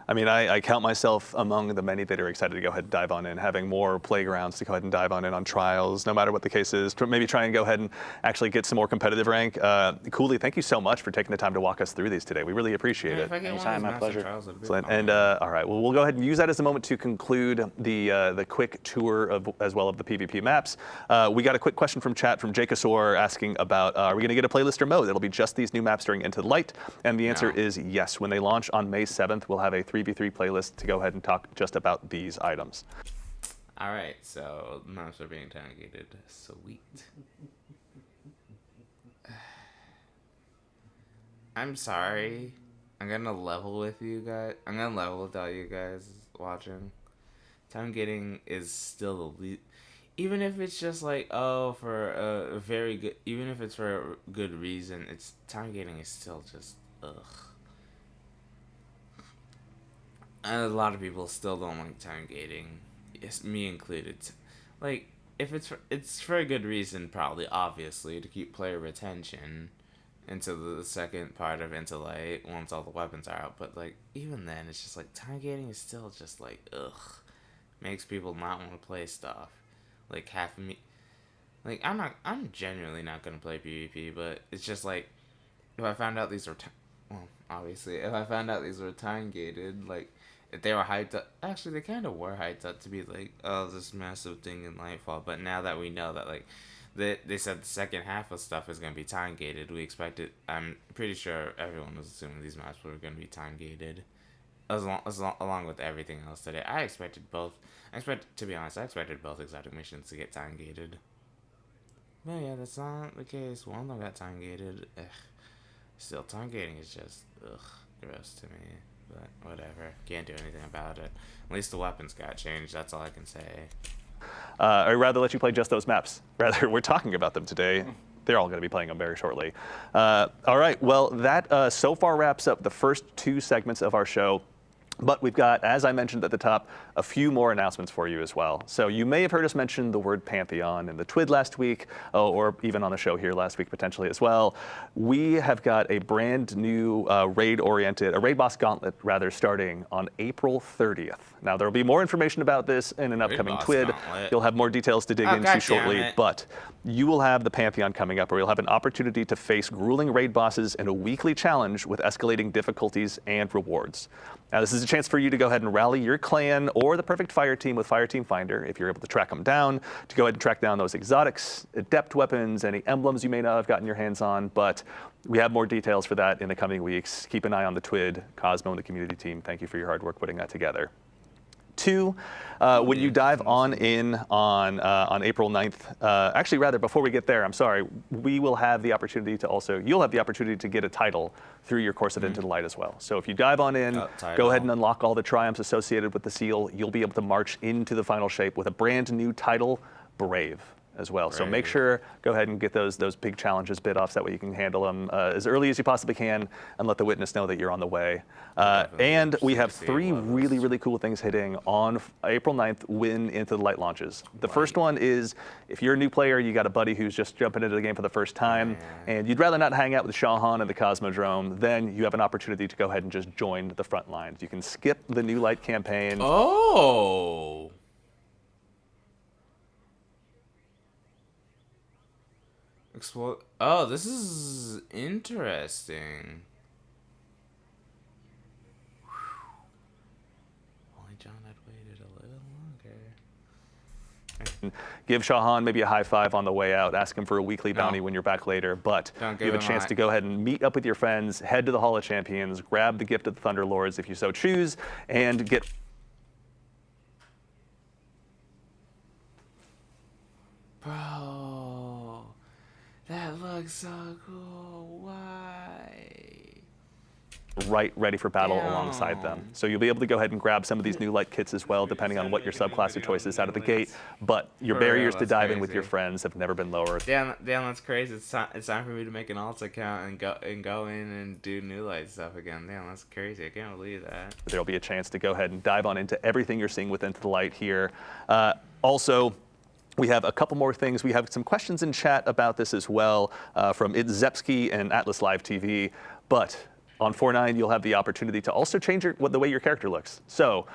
[SPEAKER 2] I mean, I count myself among the many that are excited to go ahead and dive on in, having more playgrounds to go ahead and dive on in on trials, no matter what the case is, to maybe try and go ahead and actually get some more competitive rank. Cooley, thank you so much for taking the time to walk us through these today. We really appreciate it.
[SPEAKER 7] Anytime, my pleasure.
[SPEAKER 2] And all right, well, we'll go ahead and use that as a moment to conclude the quick tour of as well of the PvP maps. We got a quick question from chat from Jake Asor asking about, are we going to get a playlist or mode that'll be just these new maps during Into the Light? And the answer is yes. When they launch on May 7th, we'll have a 3v3 playlist to go ahead and talk just about these items.
[SPEAKER 1] All right, so maps are being interrogated. Sweet. I'm sorry. I'm gonna level with you guys. I'm gonna level with all you guys watching. Time gating is still the least. Even if it's just like, for a very good, even if it's for a good reason, time gating is still just ugh. And a lot of people still don't like time gating, yes, me included. Like, if it's for a good reason, probably, obviously, to keep player retention into the second part of Into Light once all the weapons are out. But like, even then, it's just like time gating is still just like ugh, makes people not want to play stuff. Like half of me, like I'm genuinely not gonna play PvP, but it's just like if I found out these were obviously if I found out these were time gated, like. If they were hyped up, actually they kind of were hyped up to be like, this massive thing in Lightfall. But now that we know that like, they said the second half of stuff is gonna be time gated, we expected. I'm pretty sure everyone was assuming these maps were gonna be time gated, along with everything else today. To be honest, I expected both exotic missions to get time gated. But yeah, that's not the case. One of them got time gated. Still, time gating is just gross to me. But whatever, can't do anything about it. At least the weapons got changed, that's all I can say.
[SPEAKER 2] I'd rather let you play just those maps. Rather, we're talking about them today. They're all going to be playing them very shortly. All right, well, that so far wraps up the first two segments of our show. But we've got, as I mentioned at the top, a few more announcements for you as well. So you may have heard us mention the word Pantheon in the TWID last week, or even on the show here last week potentially as well. We have got a brand new raid boss gauntlet rather, starting on April 30th. Now there will be more information about this in an upcoming TWID. You'll have more details to dig into shortly, but you will have the Pantheon coming up, where you'll have an opportunity to face grueling raid bosses in a weekly challenge with escalating difficulties and rewards. Now, this is a chance for you to go ahead and rally your clan or the perfect fire team with Fireteam Finder, if you're able to track them down, to go ahead and track down those exotics, adept weapons, any emblems you may not have gotten your hands on. But we have more details for that in the coming weeks. Keep an eye on the TWID, Cosmo, and the community team. Thank you for your hard work putting that together. 2. When you dive on in on April 9th, actually, rather, before we get there, I'm sorry, we will have the opportunity to also, you'll have the opportunity to get a title through your course of Into the Light as well. So if you dive on in, go ahead and unlock all the triumphs associated with the seal. You'll be able to march into the final shape with a brand new title, Brave, as well. So make sure, go ahead and get those big challenges bit off, so that way you can handle them as early as you possibly can and let the witness know that you're on the way. And we have 3 really cool things hitting on April 9th when Into the Light launches. The first one is, if you're a new player, you got a buddy who's just jumping into the game for the first time, and you'd rather not hang out with Shahan and the Cosmodrome, then you have an opportunity to go ahead and just join the front lines. You can skip the New Light campaign.
[SPEAKER 1] Oh. Oh, this is interesting. Only John had waited a little longer.
[SPEAKER 2] Give Shahan maybe a high five on the way out. Ask him for a weekly bounty when you're back later. But you have a chance to go ahead and meet up with your friends, head to the Hall of Champions, grab the gift of the Thunder Lords if you so choose, and get...
[SPEAKER 1] Bro, that looks so cool. Why?
[SPEAKER 2] right ready for battle alongside them. So you'll be able to go ahead and grab some of these New Light kits as well, depending on what your subclass of choice is out of the gate. But your barriers to dive in with your friends have never been lowered.
[SPEAKER 1] Damn, that's crazy. It's time for me to make an alt account and go in and do New Light stuff again. Damn, that's crazy. I can't believe that.
[SPEAKER 2] There'll be a chance to go ahead and dive on into everything you're seeing with Into the Light here. Also, we have a couple more things. We have some questions in chat about this as well from Idzepski and Atlas Live TV. But on 4.9, you'll have the opportunity to also change the way your character looks. So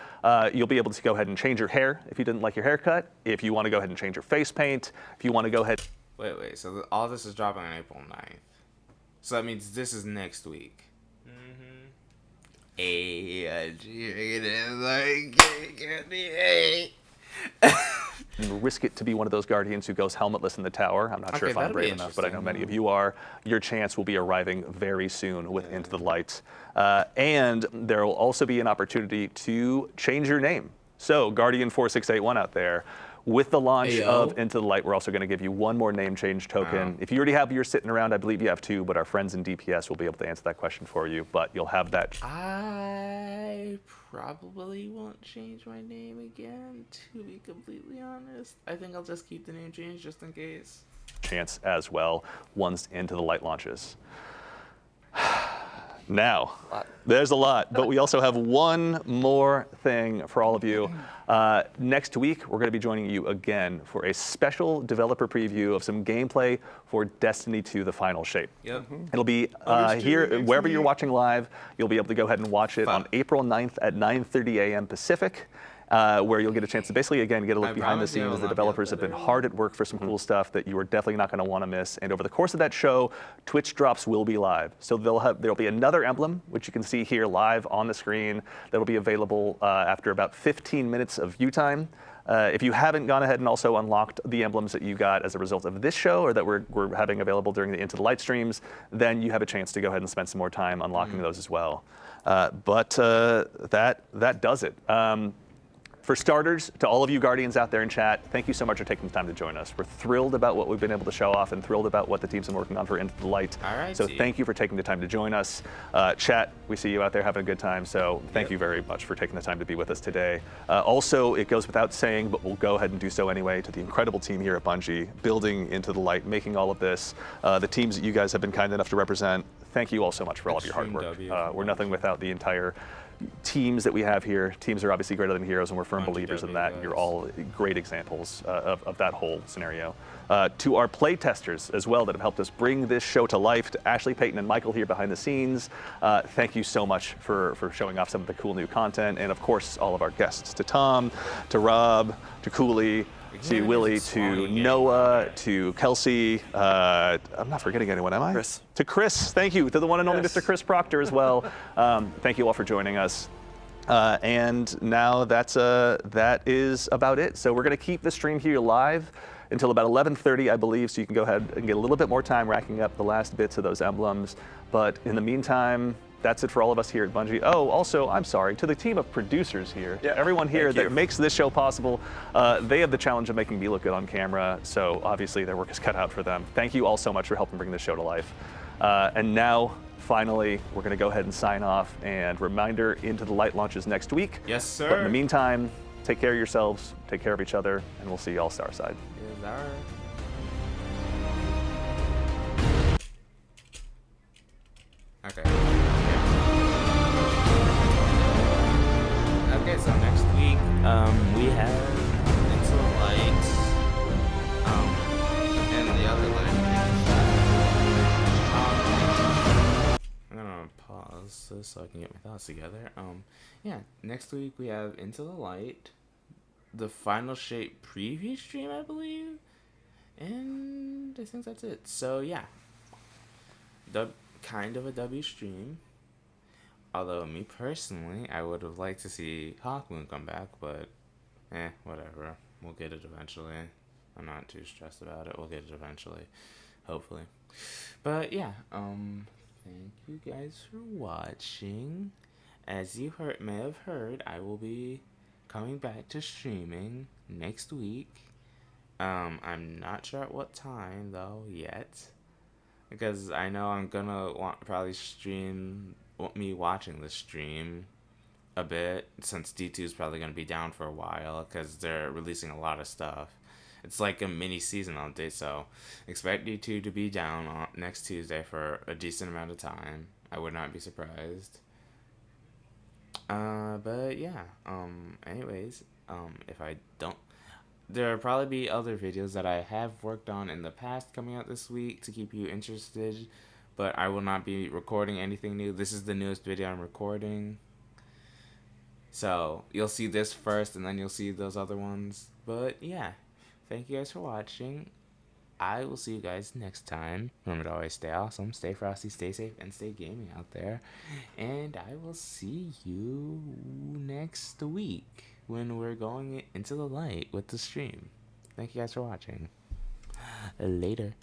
[SPEAKER 2] you'll be able to go ahead and change your hair if you didn't like your haircut, if you want to go ahead and change your face paint, if you want to go ahead.
[SPEAKER 1] Wait. So all this is dropping on April 9th. So that means this is next week.
[SPEAKER 2] Risk it to be one of those guardians who goes helmetless in the tower. I'm not sure if I'm brave enough, but I know many of you are. Your chance will be arriving very soon with Into the Light. And there will also be an opportunity to change your name. So Guardian 4681 out there, with the launch of Into the Light, we're also going to give you one more name change token. If you already have yours sitting around, I believe you have two, but our friends in DPS will be able to answer that question for you. But you'll have that.
[SPEAKER 1] I probably won't change my name again, to be completely honest. I think I'll just keep the name change just in case.
[SPEAKER 2] Chance as well once Into the Light launches. Now, there's a lot, but we also have one more thing for all of you. Next week, we're going to be joining you again for a special developer preview of some gameplay for Destiny 2: The Final Shape. It'll be here, wherever you're watching live. You'll be able to go ahead and watch it on April 9th at 9:30 a.m. Pacific. Where you'll get a chance to basasically, again, get a look behind the scenes. The developers have been hard at work for some cool stuff that you are definitely not going to want to miss. And over the course of that show, Twitch drops will be live. So there'll be another emblem, which you can see here live on the screen, that'll be available after about 15 minutes of view time. If you haven't gone ahead and also unlocked the emblems that you got as a result of this show, or that we're having available during the Into the Light streams, then you have a chance to go ahead and spend some more time unlocking those as well. But that does it. For starters, to all of you Guardians out there in chat, thank you so much for taking the time to join us. We're thrilled about what we've been able to show off and thrilled about what the team's been working on for Into the Light. So thank you for taking the time to join us. Chat, we see you out there having a good time, so thank you very much for taking the time to be with us today. Also, it goes without saying, but we'll go ahead and do so anyway, to the incredible team here at Bungie, building Into the Light, making all of this, the teams that you guys have been kind enough to represent. Thank you all so much for all of your hard work. We're nothing without the entire teams that we have here. Teams are obviously greater than heroes, and we're firm believers in that. You're all great examples of that whole scenario. To our play testers as well that have helped us bring this show to life, to Ashley, Peyton, and Michael here behind the scenes, thank you so much for showing off some of the cool new content. And of course, all of our guests, to Tom, to Rob, to Cooley, to Willie, to Noah, to Kelsey. I'm not forgetting anyone, am I?
[SPEAKER 3] Chris.
[SPEAKER 2] To Chris, thank you. To the one and only Mr. Chris Proctor as well. Thank you all for joining us. And now that is about it. So we're going to keep the stream here live until about 11:30, I believe, so you can go ahead and get a little bit more time racking up the last bits of those emblems. But in the meantime, that's it for all of us here at Bungie. Oh, also, I'm sorry, to the team of producers here,
[SPEAKER 4] Yeah,
[SPEAKER 2] everyone here
[SPEAKER 4] thank
[SPEAKER 2] that
[SPEAKER 4] you.
[SPEAKER 2] makes this show possible, they have the challenge of making me look good on camera, so obviously their work is cut out for them. Thank you all so much for helping bring this show to life. And now, finally, we're going to go ahead and sign off, and reminder, Into the Light launches next week.
[SPEAKER 1] Yes, sir.
[SPEAKER 2] But in the meantime, take care of yourselves, take care of each other, and we'll see you all Starside.
[SPEAKER 1] Yes, sir. Okay. Okay, so next week, we have Into the Light, and the other light. I'm gonna pause this so I can get my thoughts together. Yeah, next week we have Into the Light, the Final Shape preview stream, I believe, and I think that's it. So yeah, kind of a W stream. Although me personally, I would have liked to see Hawkmoon come back, but whatever. We'll get it eventually. I'm not too stressed about it. We'll get it eventually, hopefully. But yeah, thank you guys for watching. As you may have heard, I will be coming back to streaming next week. I'm not sure at what time though yet, because I know I'm gonna probably stream me watching the stream a bit, since D2 is probably gonna be down for a while because they're releasing a lot of stuff. It's like a mini season update, so expect D2 to be down on next Tuesday for a decent amount of time. I would not be surprised. But yeah, anyways, if I don't, there'll probably be other videos that I have worked on in the past coming out this week to keep you interested, but I will not be recording anything new. This is the newest video I'm recording, so you'll see this first and then you'll see those other ones. But yeah, thank you guys for watching. I will see you guys next time. Remember to always stay awesome, stay frosty, stay safe, and stay gaming out there. And I will see you next week when we're going into the light with the stream. Thank you guys for watching. Later.